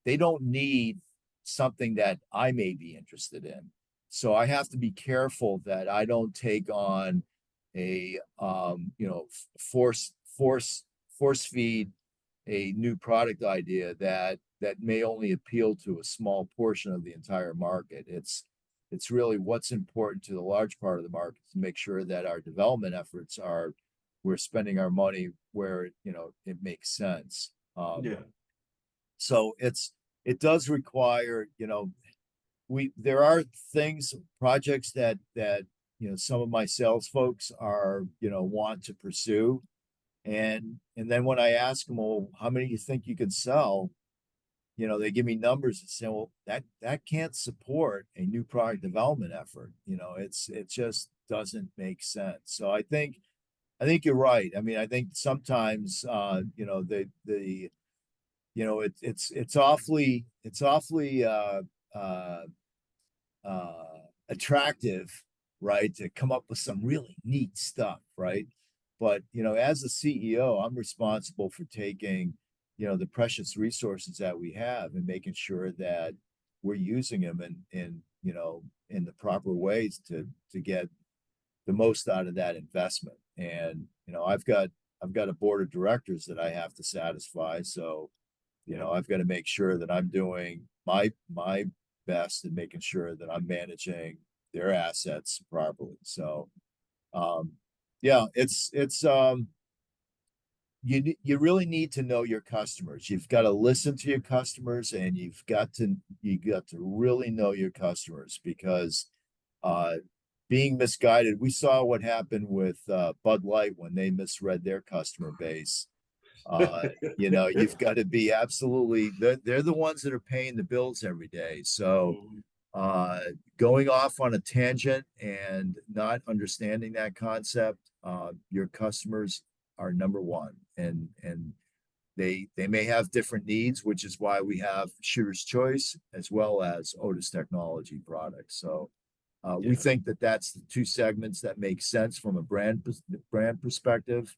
They don't need something that I may be interested in. So I have to be careful that I don't take on a force feed a new product idea that may only appeal to a small portion of the entire market. It's really what's important to the large part of the market to make sure that our development efforts we're spending our money where it makes sense. So it does require, there are projects that some of my sales folks are, want to pursue. And then when I ask them, well, how many do you think you could sell? They give me numbers and say, well, that can't support a new product development effort. It just doesn't make sense. So I think you're right. I mean, I think sometimes, it's awfully attractive right, to come up with some really neat stuff, right? But, as a CEO, I'm responsible for taking, the precious resources that we have and making sure that we're using them in the proper ways to get the most out of that investment. And, I've got a board of directors that I have to satisfy. So, I've got to make sure that I'm doing my best and making sure that I'm managing their assets properly. So, yeah, you really need to know your customers. You've got to listen to your customers, and you got to really know your customers, because being misguided, we saw what happened with Bud Light when they misread their customer base. You've got to be absolutely, they're the ones that are paying the bills every day. So going off on a tangent and not understanding that concept, your customers are number one, and they may have different needs, which is why we have Shooter's Choice as well as Otis Technology products. So we think that that's the two segments that make sense from a brand perspective,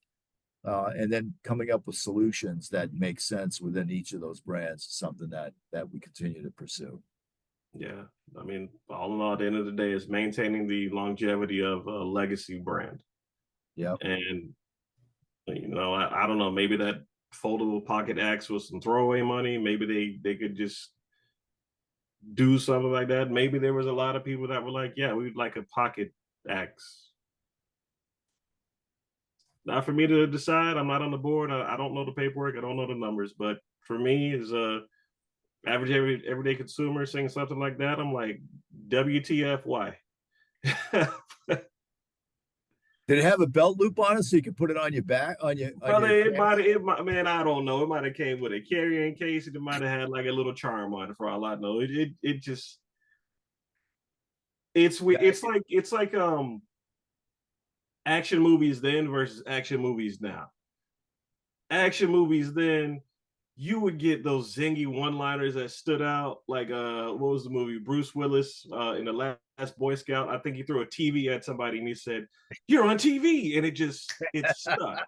and then coming up with solutions that make sense within each of those brands is something that we continue to pursue. Yeah, I mean, all in all, at the end of the day, is maintaining the longevity of a legacy brand. Yeah, and I don't know, maybe that foldable pocket axe was some throwaway money. Maybe they could just do something like that. Maybe there was a lot of people that were like, yeah, we'd like a pocket axe. Not for me to decide. I'm not on the board. I don't know the paperwork. I don't know the numbers. But for me, as a average everyday consumer saying something like that, I'm like, WTF, why? Did it have a belt loop on it so you could put it on your back, on your? Brother, it might, man, I don't know. It might have came with a carrying case. It might have had like a little charm on it, for all I know. It just, it's like action movies then versus action movies now. Action movies then, you would get those zingy one-liners that stood out. Like what was the movie? Bruce Willis in the Last Boy Scout. I think he threw a TV at somebody and he said, "You're on TV," and it stuck.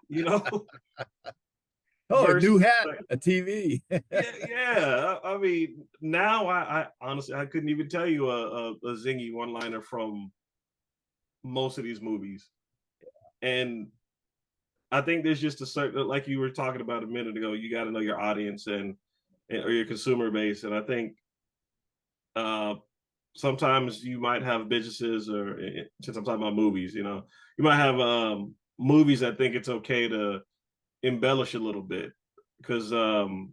Oh, a new hat, like, a TV. yeah. I mean, now I honestly I couldn't even tell you a zingy one-liner from most of these movies, and I think there's just a certain, like you were talking about a minute ago, you got to know your audience and or your consumer base. And I think sometimes you might have businesses, or since I'm talking about movies, you might have movies that think it's okay to embellish a little bit, because God,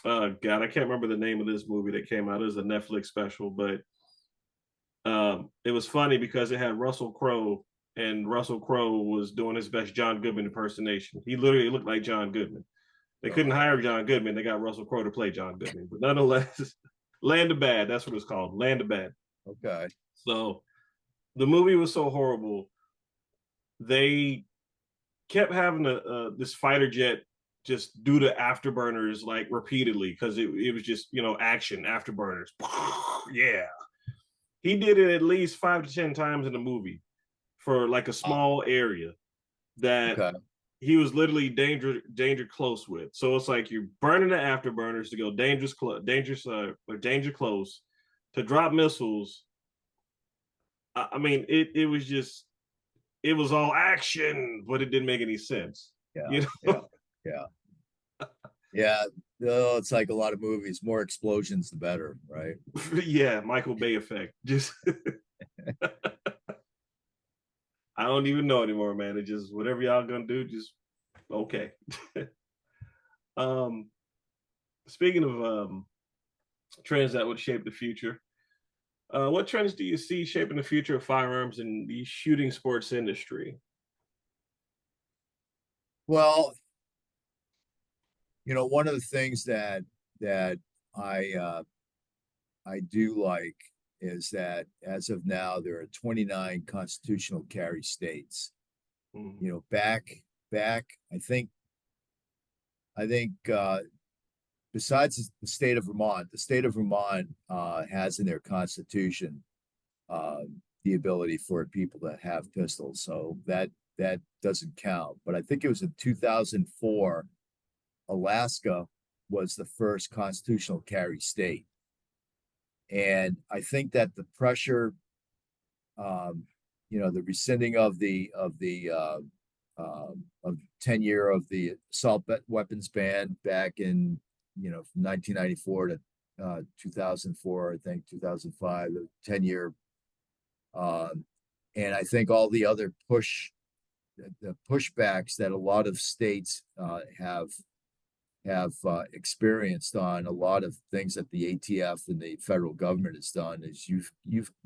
I can't remember the name of this movie that came out. It was a Netflix special, but it was funny because it had Russell Crowe, and Russell Crowe was doing his best John Goodman impersonation. He literally looked like John Goodman. They couldn't hire John Goodman. They got Russell Crowe to play John Goodman. But nonetheless, Land of Bad, that's what it's called, Land of Bad. Okay. So the movie was so horrible, they kept having this fighter jet just do the afterburners like repeatedly, because it was just, action afterburners. Yeah. He did it at least 5 to 10 times in the movie for like a small area that he was literally danger close with. So it's like you're burning the afterburners to go danger close to drop missiles. I mean, it was just, it was all action, but it didn't make any sense. Yeah. Yeah. Oh, it's like a lot of movies. More explosions, the better, right? Yeah, Michael Bay effect. Just I don't even know anymore, man. It just, whatever y'all gonna do, just okay. Speaking of trends that would shape the future, what trends do you see shaping the future of firearms in the shooting sports industry? Well, one of the things that I do like is that as of now there are 29 constitutional carry states. Back I think besides the state of Vermont has in their constitution the ability for people to have pistols. So that doesn't count. But I think it was in 2004, Alaska was the first constitutional carry state. And I think that the pressure, the rescinding of the of 10-year of the assault weapons ban back in, from 1994 to 2004, I think 2005, 10-year. And I think all the other the pushbacks that a lot of states have experienced on a lot of things that the ATF and the federal government has done is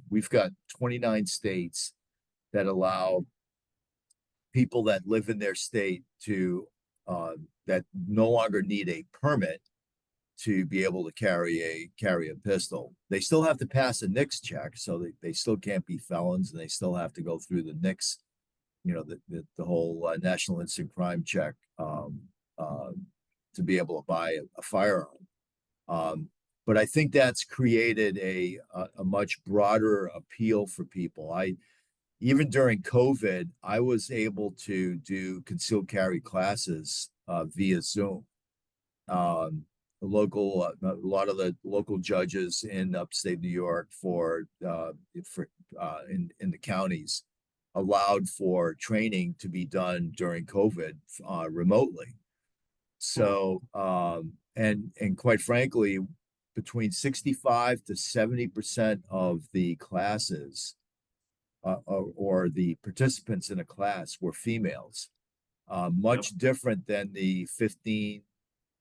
we've got 29 states that allow people that live in their state to that no longer need a permit to be able to carry a pistol. They still have to pass a NICS check, so they still can't be felons, and they still have to go through the NICS, the whole National Instant Crime check to be able to buy a firearm. But I think that's created a much broader appeal for people. Even during COVID, I was able to do concealed carry classes via Zoom. A lot of the local judges in upstate New York in the counties allowed for training to be done during COVID remotely. So and quite frankly, between 65 to 70% of the classes or the participants in a class were females, much different than the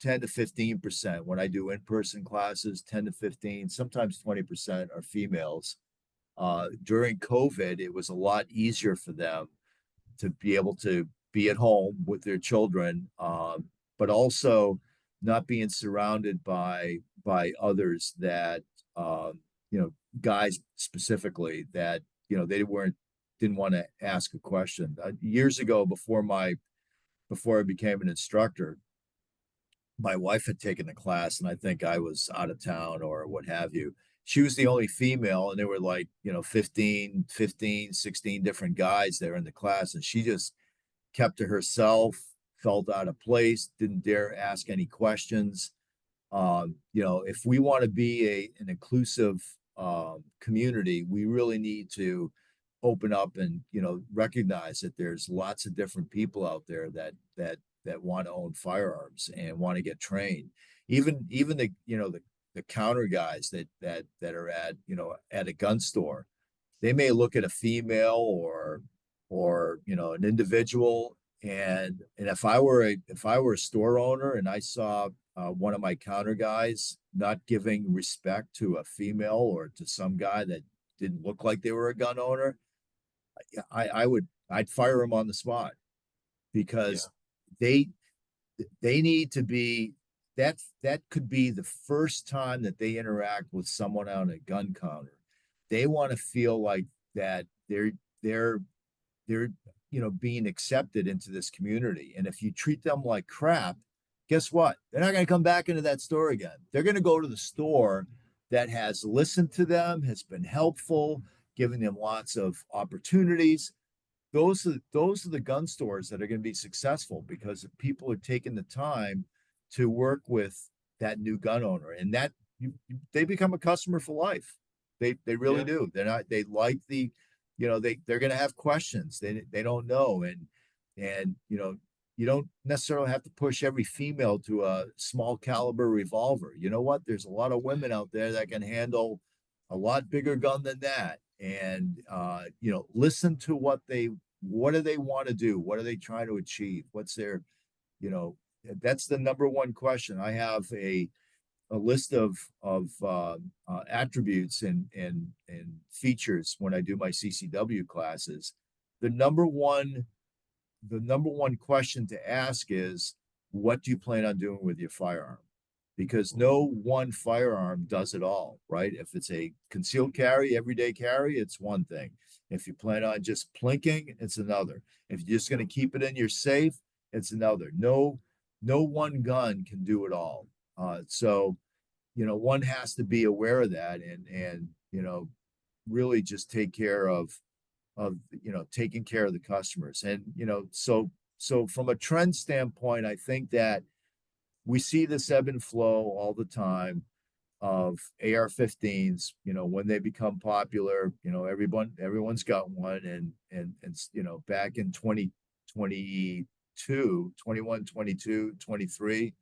10 to 15%. When I do in-person classes, 10 to 15, sometimes 20% are females. During COVID, it was a lot easier for them to be able to be at home with their children, but also not being surrounded by others that, guys specifically that, they didn't want to ask a question. Years ago, before I became an instructor, my wife had taken a class, and I think I was out of town or what have you. She was the only female, and there were like, 15, 16 different guys there in the class, and she just kept to herself, felt out of place, didn't dare ask any questions. If we want to be an inclusive community, we really need to open up and recognize that there's lots of different people out there that want to own firearms and want to get trained. Even the counter guys that are at a gun store, they may look at a female or an individual, and if I were a store owner and I saw one of my counter guys not giving respect to a female or to some guy that didn't look like they were a gun owner, I'd fire him on the spot, because they need to be, that could be the first time that they interact with someone on a gun counter. They want to feel like that they're being accepted into this community. And if you treat them like crap, guess what? They're not going to come back into that store again. They're going to go to the store that has listened to them, has been helpful, giving them lots of opportunities. Those are the gun stores that are going to be successful, because people are taking the time to work with that new gun owner, and that they become a customer for life. They really do. They like they're going to have questions. They don't know. And you don't necessarily have to push every female to a small caliber revolver. You know what? There's a lot of women out there that can handle a lot bigger gun than that. And listen to what do they want to do? What are they trying to achieve? What's their, that's the number one question. I have a list of attributes and features when I do my CCW classes. The number one question to ask is, what do you plan on doing with your firearm? Because no one firearm does it all, right? If it's a concealed carry, everyday carry, it's one thing. If you plan on just plinking, it's another. If you're just going to keep it in your safe, it's another. No one gun can do it all. So one has to be aware of that, and really just take care of taking care of the customers. And so from a trend standpoint, I think that we see this ebb and flow all the time of AR-15s. When they become popular, everyone's got one, and back in 2022, 21, 22, 23,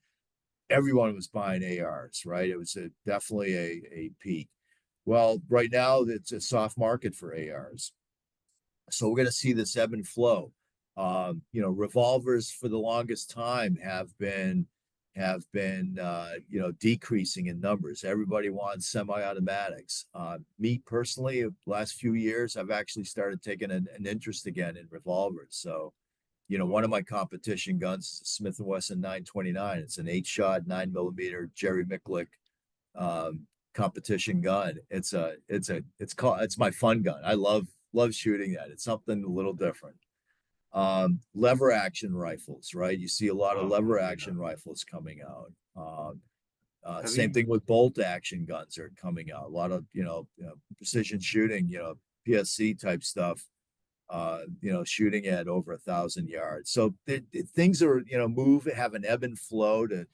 everyone was buying ARs, right? It was definitely a peak. Well, right now it's a soft market for ARs. So we're going to see this ebb and flow. Revolvers for the longest time have been decreasing in numbers. Everybody wants semi-automatics. Me personally, the last few years, I've actually started taking an interest again in revolvers. So, one of my competition guns is a Smith & Wesson 929. It's an 8-shot 9mm Jerry Micklick competition gun. It's my fun gun. I love shooting that. It's something a little different. Lever action rifles, right? You see a lot of lever action rifles coming out. Same thing with bolt action guns are coming out. A lot of precision shooting, PSC type stuff. Shooting at over 1,000 yards. So things are have an ebb and flow to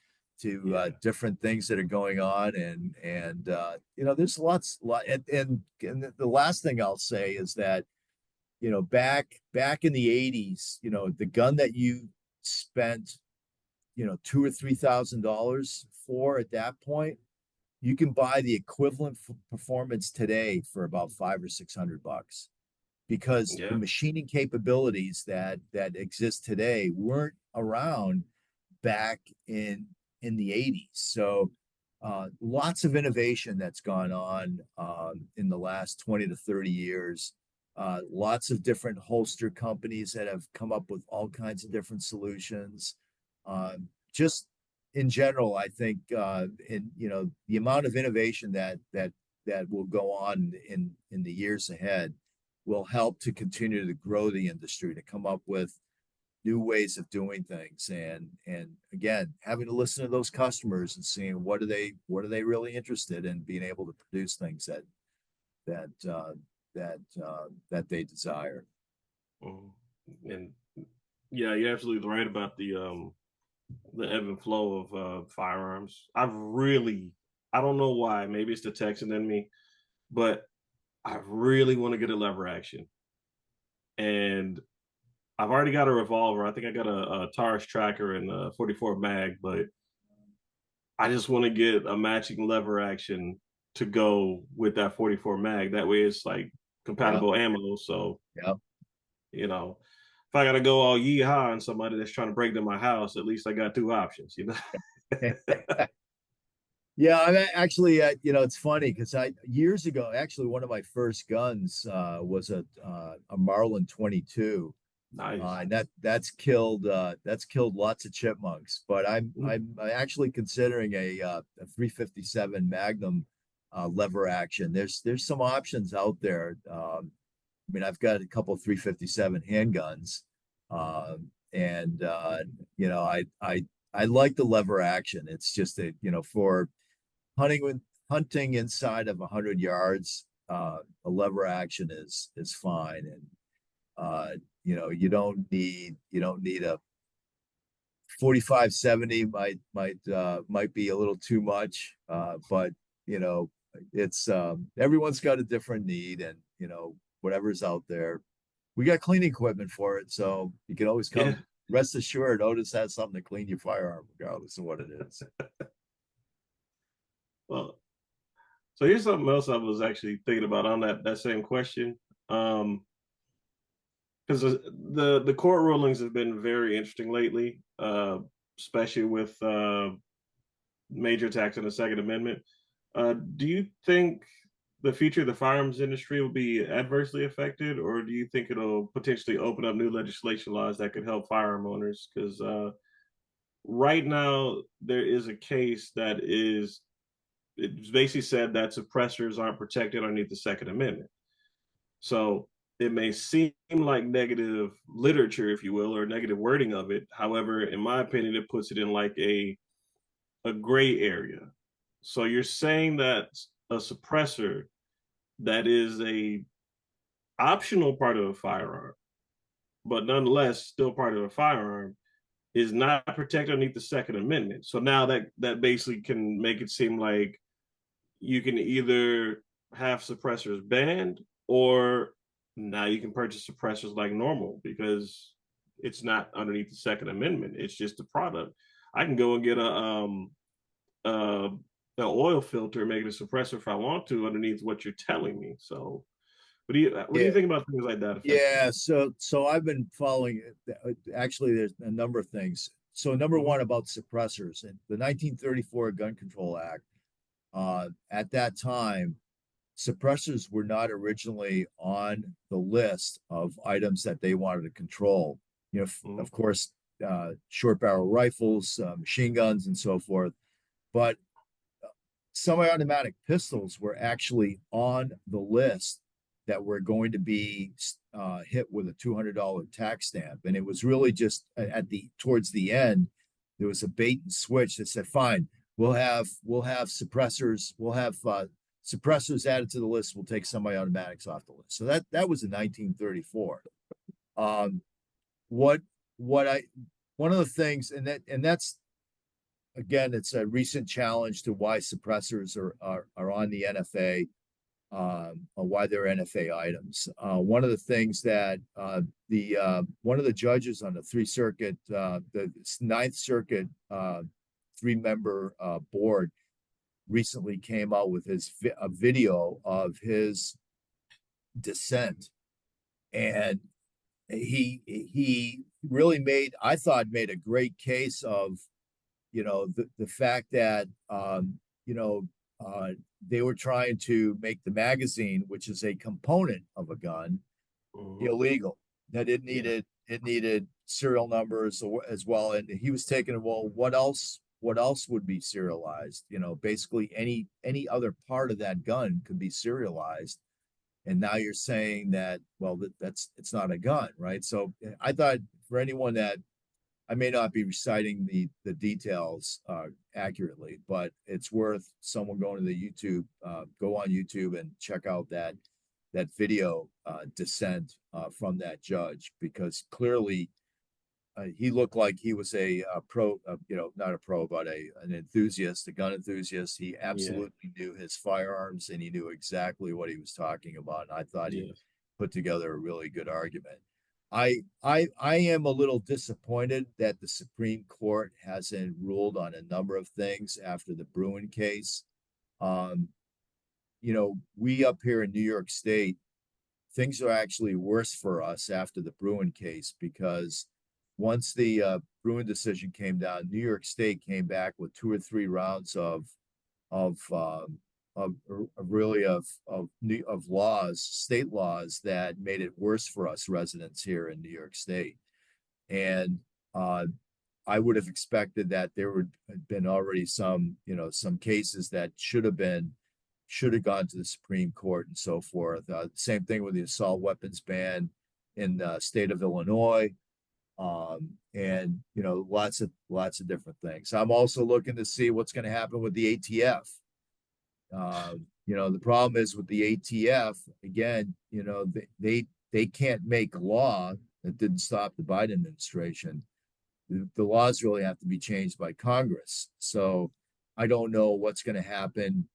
different things that are going on, and there's lots. And the last thing I'll say is that back in the 80s, the gun that you spent $2,000 or $3,000 for at that point, you can buy the equivalent performance today for about $500 or $600, because the machining capabilities that exist today weren't around back in the 80s. So lots of innovation that's gone on in the last 20 to 30 years. Lots of different holster companies that have come up with all kinds of different solutions. Just in general, I think the amount of innovation that will go on in the years ahead will help to continue to grow the industry, to come up with new ways of doing things, and again, having to listen to those customers and seeing what are they really interested in, being able to produce things that they desire. And yeah, you're absolutely right about the ebb and flow of firearms. I don't know why, maybe it's the Texan in me, but I really want to get a lever action. And I've already got a revolver. I think I got a Taurus tracker and a 44 mag, but I just want to get a matching lever action to go with that 44 mag. That way it's like compatible ammo. So, if I got to go all yeehaw on somebody that's trying to break into my house, at least I got two options, Yeah, I actually, it's funny because years ago, actually, one of my first guns was a Marlin 22. Nice. And that's killed lots of chipmunks. But I'm actually considering a 357 Magnum lever action. There's some options out there. I mean, I've got a couple of 357 handguns, and I like the lever action. It's just that for hunting inside of 100 yards, a lever action is fine. And you don't need a 45-70 might be a little too much, but it's everyone's got a different need, and whatever's out there, we got cleaning equipment for it, so you can always come. Rest assured, Otis has something to clean your firearm regardless of what it is. Well, so here's something else I was actually thinking about on that same question. Because the court rulings have been very interesting lately, especially with major attacks on the Second Amendment. Do you think the future of the firearms industry will be adversely affected, or do you think it'll potentially open up new legislation laws that could help firearm owners? Because right now there is a case that it's basically said that suppressors aren't protected underneath the Second Amendment. So it may seem like negative literature, if you will, or negative wording of it. However, in my opinion, it puts it in like a gray area. So you're saying that a suppressor that is a optional part of a firearm, but nonetheless still part of a firearm, is not protected underneath the Second Amendment. So now that basically can make it seem like you can either have suppressors banned, or now you can purchase suppressors like normal because it's not underneath the Second Amendment. It's just a product. I can go and get uh an oil filter, make it a suppressor if I want to, underneath what you're telling me. So what do you Yeah. think about things like that affecting? Yeah, so I've been following actually there's a number of things. So number Mm-hmm. one about suppressors and the 1934 Gun Control Act, at that time, suppressors were not originally on the list of items that they wanted to control. You know, Mm-hmm. of course, short barrel rifles, machine guns, and so forth. But semi-automatic pistols were actually on the list that were going to be hit with a $200 tax stamp, and it was really just at the towards the end there was a bait and switch that said, "Fine, we'll have suppressors, we'll have suppressors added to the list. We'll take semi-automatics off the list." So that was in 1934. Um, what what I one of the things, and that's again, it's a recent challenge to why suppressors are on the NFA, or why they're NFA items. One of the things that the one of the judges on the the Ninth Circuit 3-member board recently came out with a video of his dissent, and he really I thought made a great case of the fact that you know uh, they were trying to make the magazine, which is a component of a gun, Mm-hmm. illegal. That Yeah. it needed serial numbers as well, and he was taking, well, what else would be serialized? Basically any other part of that gun could be serialized, and now you're saying that, well, that's it's not a gun, right? So I thought, for anyone that, I may not be reciting the details accurately, but it's worth someone going to the YouTube, go on YouTube and check out that video dissent from that judge, because clearly he looked like he was a pro, not a pro, but an enthusiast, a gun enthusiast. He Yeah. absolutely knew his firearms, and he knew exactly what he was talking about. And I thought he Yeah. put together a really good argument. I am a little disappointed that the Supreme Court hasn't ruled on a number of things after the Bruen case. Um, we up here in New York State, things are actually worse for us after the Bruen case, because once the Bruen decision came down, New York State came back with 2 or 3 rounds of really of laws, state laws, that made it worse for us residents here in New York State. And uh, I would have expected that there would have been already some cases that should have gone to the Supreme Court and so forth. Same thing with the assault weapons ban in the state of Illinois, and lots of different things. I'm also looking to see what's going to happen with the ATF. The problem is with the ATF, again, they can't make law that didn't stop the Biden administration. The laws really have to be changed by Congress. So I don't know what's going to happen.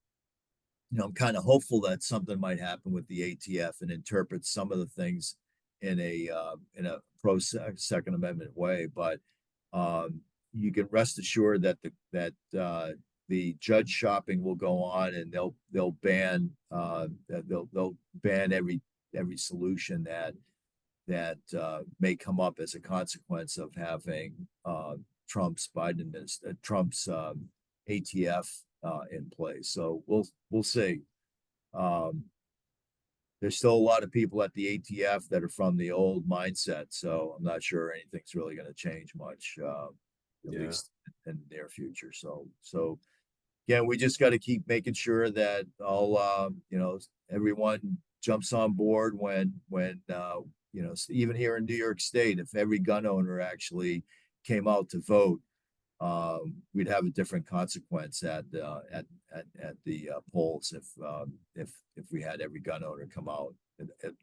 I'm kind of hopeful that something might happen with the ATF and interpret some of the things in a pro Second Amendment way. But you can rest assured that the judge shopping will go on, and they'll ban every solution that may come up as a consequence of having Trump's ATF in place. So we'll see. Um, there's still a lot of people at the ATF that are from the old mindset, so I'm not sure anything's really going to change much, at Yeah. least in the near future. So again, we just got to keep making sure that everyone jumps on board when even here in New York State, if every gun owner actually came out to vote, we'd have a different consequence at the polls if we had every gun owner come out.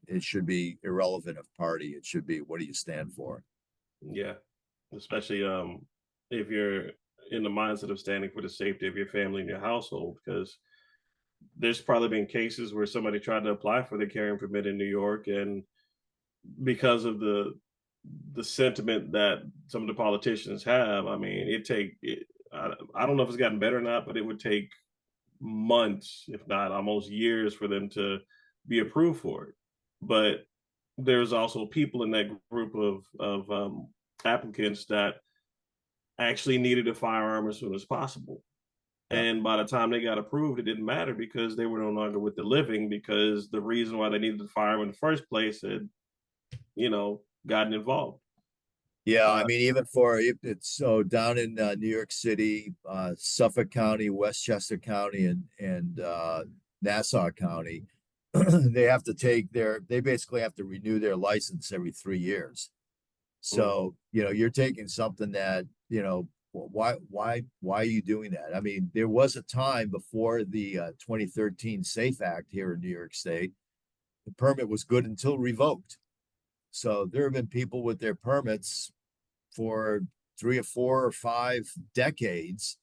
It should be irrelevant of party. It should be, what do you stand for? Yeah, especially if you're in the mindset of standing for the safety of your family and your household, because there's probably been cases where somebody tried to apply for the carrying permit in New York, and because of the sentiment that some of the politicians have, I mean, I don't know if it's gotten better or not, but it would take months, if not almost years, for them to be approved for it. But there's also people in that group of applicants that actually needed a firearm as soon as possible. And by the time they got approved, it didn't matter because they were no longer with the living, because the reason why they needed the firearm in the first place had, gotten involved. Yeah, I mean, even it's so down in New York City, Suffolk County, Westchester County, and Nassau County, they basically have to renew their license every 3 years. So, you're taking something that, why are you doing that? I mean, there was a time before the 2013 SAFE Act here in New York State, the permit was good until revoked. So there have been people with their permits for 3 or 4 or 5 decades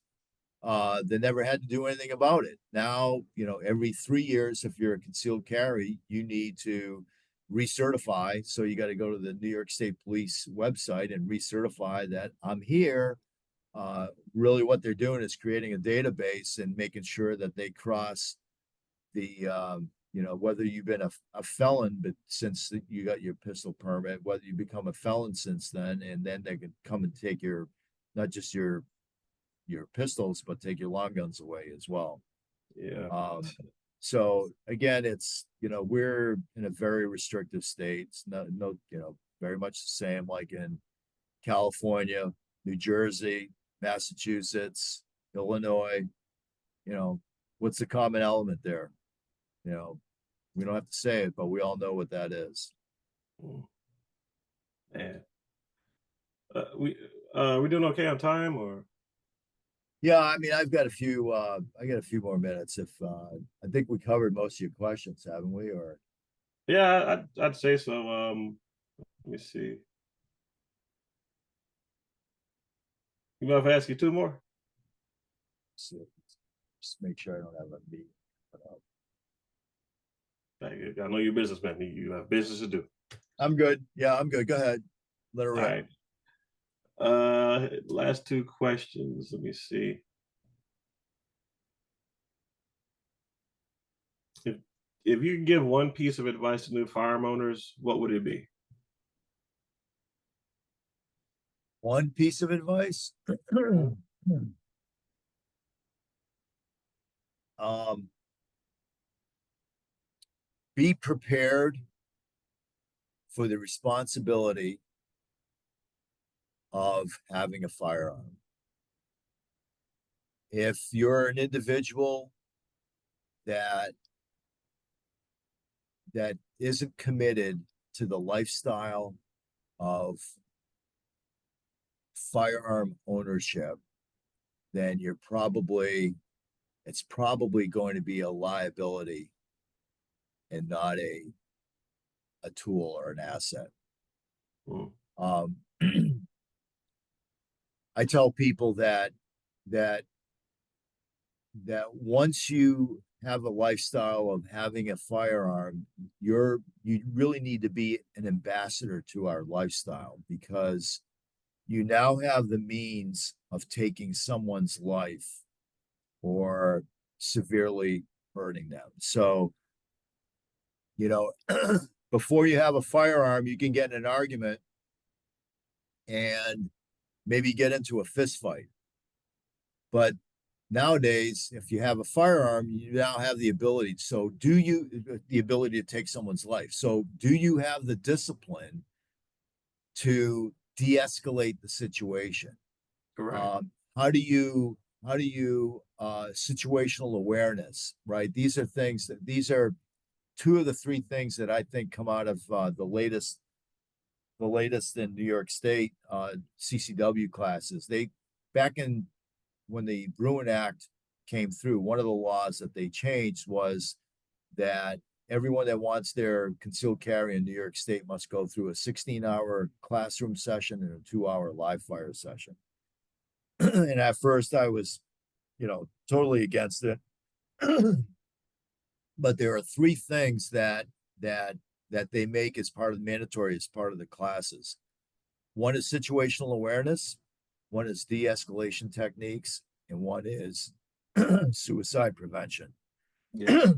that never had to do anything about it. Now, every 3 years, if you're a concealed carry, you need to recertify. So you got to go to the New York State Police website and recertify that I'm here. Really what they're doing is creating a database and making sure that they cross the whether you've been a felon, but since you got your pistol permit, whether you become a felon since then, and then they can come and take not just your pistols, but take your long guns away as well. Yeah. So again, it's, we're in a very restrictive state. It's no, very much the same like in California, New Jersey, Massachusetts, Illinois. What's the common element there? We don't have to say it, but we all know what that is. Man, we doing okay on time, or? Yeah, I mean, I got a few more minutes. If I think we covered most of your questions, haven't we? Or Yeah, I'd say so. Let me see. You mind if I ask you 2 more? Just make sure I don't have a meeting. I know you're a businessman. You have business to do. I'm good. Yeah, I'm good. Go ahead. Let her rip. All right. Last 2 questions. Let me see. If you could give one piece of advice to new firearm owners, what would it be? One piece of advice? Be prepared for the responsibility of having a firearm. If you're an individual that isn't committed to the lifestyle of firearm ownership, then it's probably going to be a liability and not a tool or an asset. I tell people that once you have a lifestyle of having a firearm, you really need to be an ambassador to our lifestyle, because you now have the means of taking someone's life or severely hurting them. So, before you have a firearm, you can get in an argument and maybe get into a fist fight. But nowadays, if you have a firearm, you now have the ability. So the ability to take someone's life. So do you have the discipline to de-escalate the situation? Correct. How do you situational awareness, right? These are 2 of the 3 things that I think come out of the latest in New York State CCW classes. back in when the Bruen Act came through, one of the laws that they changed was that everyone that wants their concealed carry in New York State must go through a 16-hour classroom session and a 2-hour live fire session. And at first I was, totally against it. But there are three things that they make as part of the mandatory, as part of the classes. One is situational awareness, one is de-escalation techniques, and one is suicide prevention. Yeah.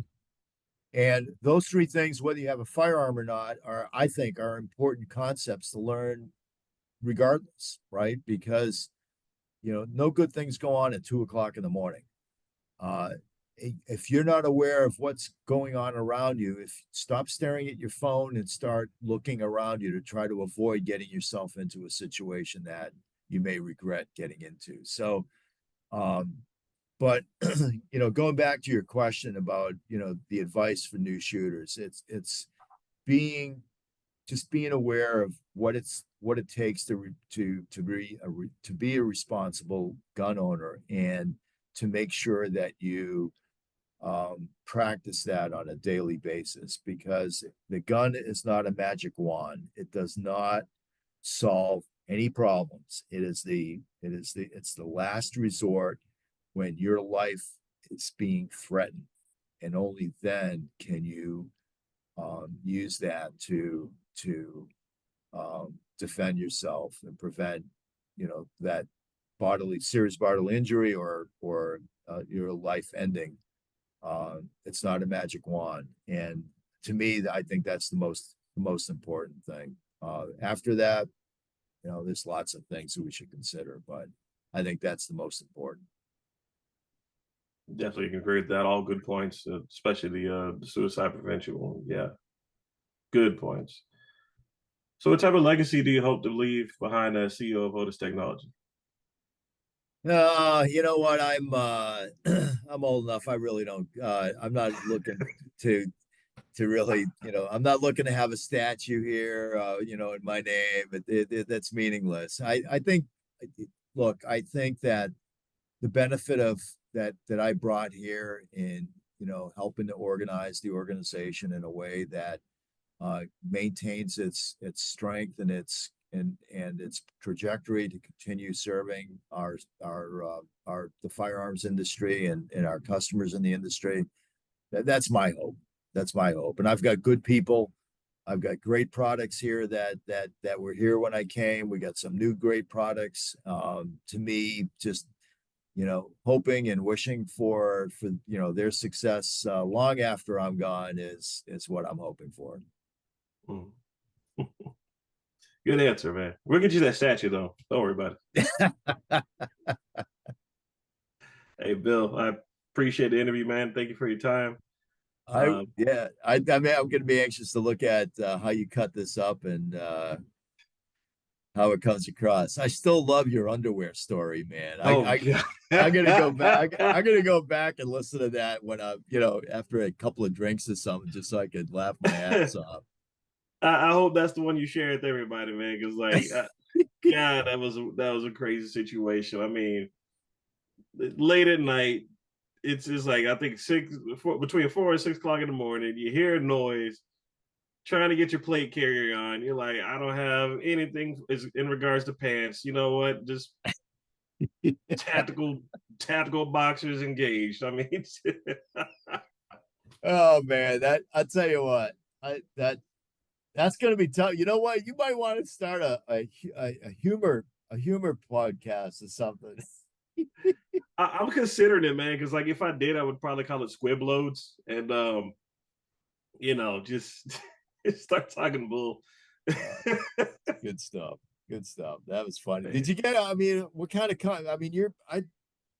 And those three things, whether you have a firearm or not, I think are important concepts to learn regardless, right? Because no good things go on at 2 o'clock in the morning. If you're not aware of what's going on around you, stop staring at your phone and start looking around you to try to avoid getting yourself into a situation that you may regret getting into. So, but going back to your question about the advice for new shooters, it's being aware of what it takes to be a responsible gun owner, and to make sure that you practice that on a daily basis, because the gun is not a magic wand. It does not solve any problems. It's the last resort when your life is being threatened, and only then can you use that to defend yourself and prevent that serious bodily injury or your life ending. It's not a magic wand, and to me, I think that's the most important thing. After that, there's lots of things that we should consider, but I think that's the most important. Definitely can agree with that. All good points, especially the suicide prevention one. Yeah, good points. So what type of legacy do you hope to leave behind as CEO of Otis Technology? You know what? I'm old enough. I really don't. I'm not looking to really. I'm not looking to have a statue here. In my name. That's meaningless. I think. Look, I think that the benefit of that I brought here in helping to organize the organization in a way that maintains its strength and its trajectory to continue serving the firearms industry and our customers in the industry. That's my hope. That's my hope. And I've got good people. I've got great products here that were here when I came. We got some new great products. To me, just hoping and wishing for their success long after I'm gone is what I'm hoping for. Good answer, man. We'll get you that statue though. Don't worry about it. Hey, Bill, I appreciate the interview, man. Thank you for your time. I mean, I'm going to be anxious to look at how you cut this up and how it comes across. I still love your underwear story, man. I'm gonna go back. I'm gonna go back and listen to that when I'm, after a couple of drinks or something, just so I could laugh my ass off. I hope that's the one you share with everybody, man. Because God, that was a crazy situation. I mean, late at night, it's just like I think between 4 and 6 o'clock in the morning, you hear a noise, trying to get your plate carrier on. You're like, I don't have anything in regards to pants. You know what? Just tactical boxers engaged. I mean, oh man, I'll tell you what, that's gonna be tough. You know what? You might want to start a humor podcast or something. I'm considering it, man, because if I did, I would probably call it squib loads, and just start talking bull. Good stuff. That was funny. Did you get? I mean, what kind of I mean, I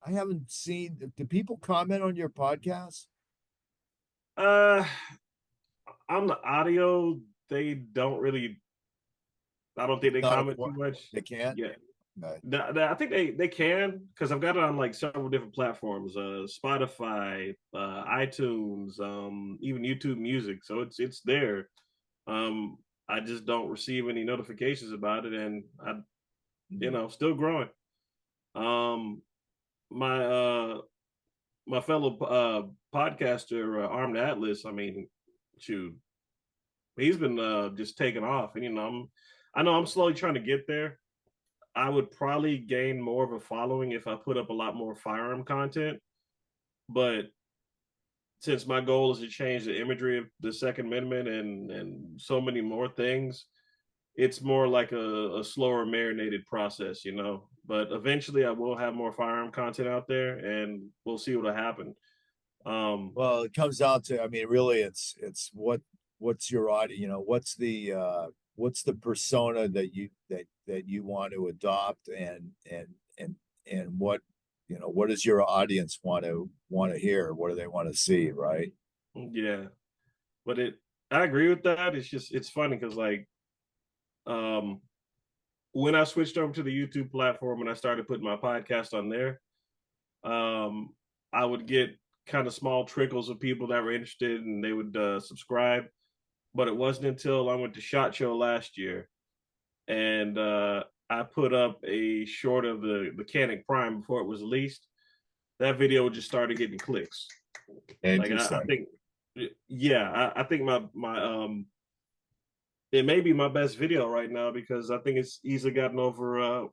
haven't seen. Do people comment on your podcast? On the audio, they don't really. I don't think they comment too much. They can't. Yeah. I think they can, because I've got it on several different platforms, Spotify, iTunes, even YouTube Music. So it's there. I just don't receive any notifications about it, and I, still growing. My my fellow podcaster, Armed Atlas, I mean, shoot, he's been just taking off. And I know I'm slowly trying to get there. I would probably gain more of a following if I put up a lot more firearm content. But since my goal is to change the imagery of the Second Amendment and so many more things, it's more like a slower marinated process, But eventually I will have more firearm content out there, and we'll see what'll happen. Well, it comes down to, I mean, really it's what's your audience, what's the persona that you want to adopt, and what does your audience want to hear? What do they want to see, right? Yeah. But I agree with that. It's funny because when I switched over to the YouTube platform and I started putting my podcast on there, I would get kind of small trickles of people that were interested, and they would subscribe. But it wasn't until I went to SHOT Show last year, and I put up a short of the mechanic prime before it was released. That video just started getting clicks. Interesting. I think, yeah, I think my it may be my best video right now, because I think it's easily gotten over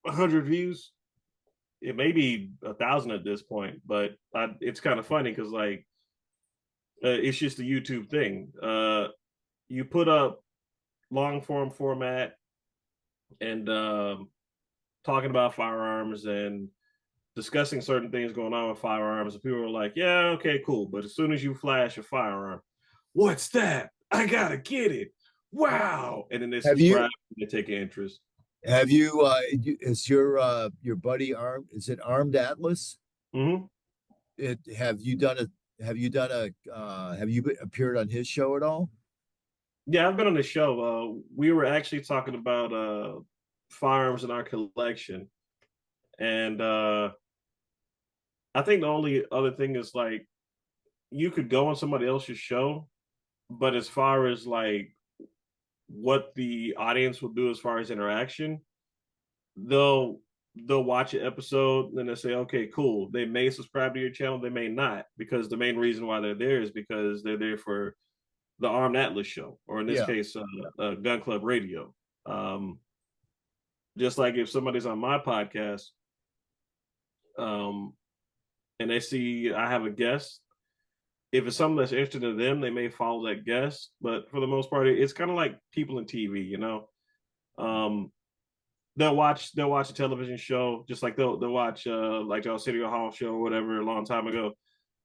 100 views. It may be 1,000 at this point, but it's kind of funny because it's just a YouTube thing. You put up long form format and talking about firearms and discussing certain things going on with firearms, and people are like, yeah, okay, cool. But as soon as you flash a firearm, what's that? I gotta get it. Wow. And then they subscribe and they take an interest. Have you is your buddy is it Armed Atlas? Mm-hmm. Have you appeared on his show at all? Yeah, I've been on the show. We were actually talking about firearms in our collection. And I think the only other thing is you could go on somebody else's show, but as far as what the audience will do as far as interaction, they'll watch an episode and they'll say, okay, cool. They may subscribe to your channel, they may not, because the main reason why they're there is because they're there for the Armed Atlas show, or in this case, Gun Club Radio. Just like if somebody's on my podcast, and they see I have a guest, if it's something that's interesting to them, they may follow that guest. But for the most part, it's kind of like people in TV, they'll watch a television show, just like they'll watch like y'all City Hall show or whatever a long time ago,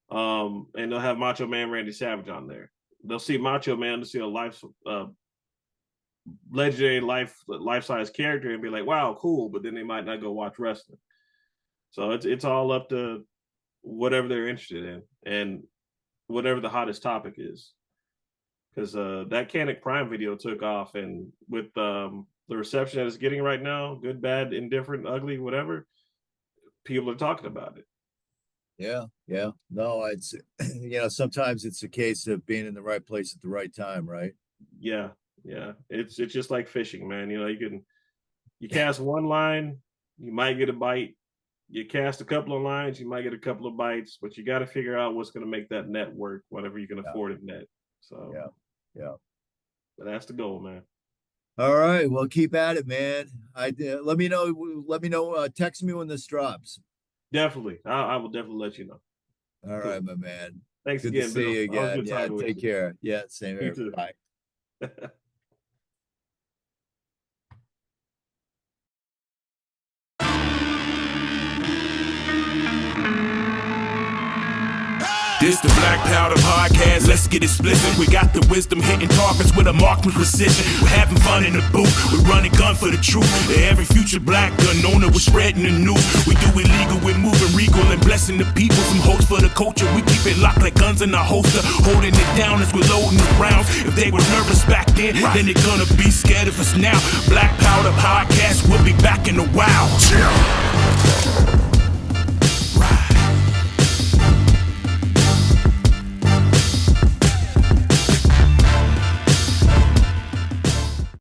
and they'll have Macho Man Randy Savage on there. They'll see Macho Man, to see a legendary life-size character, and be like, wow, cool. But then they might not go watch wrestling. So it's all up to whatever they're interested in and whatever the hottest topic is. Because that Canic Prime video took off, and with the reception that it's getting right now, good, bad, indifferent, ugly, whatever, people are talking about it. Yeah. No, it's sometimes it's a case of being in the right place at the right time, right? Yeah. It's just like fishing, man. You cast one line, you might get a bite. You cast a couple of lines, you might get a couple of bites, but you got to figure out what's going to make that net work, whatever you can afford it net. So yeah. But that's the goal, man. All right, well, keep at it, man. Let me know. Text me when this drops. Definitely, I will definitely let you know. All right, my man. Thanks good again. To see you again. Yeah, take care. Yeah, same here. Bye. This the Black Powder Podcast, let's get explicit. We got the wisdom hitting targets with a marksman precision. We're having fun in the booth, we're running gun for the truth. Every future black gun owner, we're spreading the news. We do illegal, we're moving regal and blessing the people. Some hopes for the culture, we keep it locked like guns in our holster. Holding it down as we're loading the rounds. If they were nervous back then they're gonna be scared of us now. Black Powder Podcast, we'll be back in a while.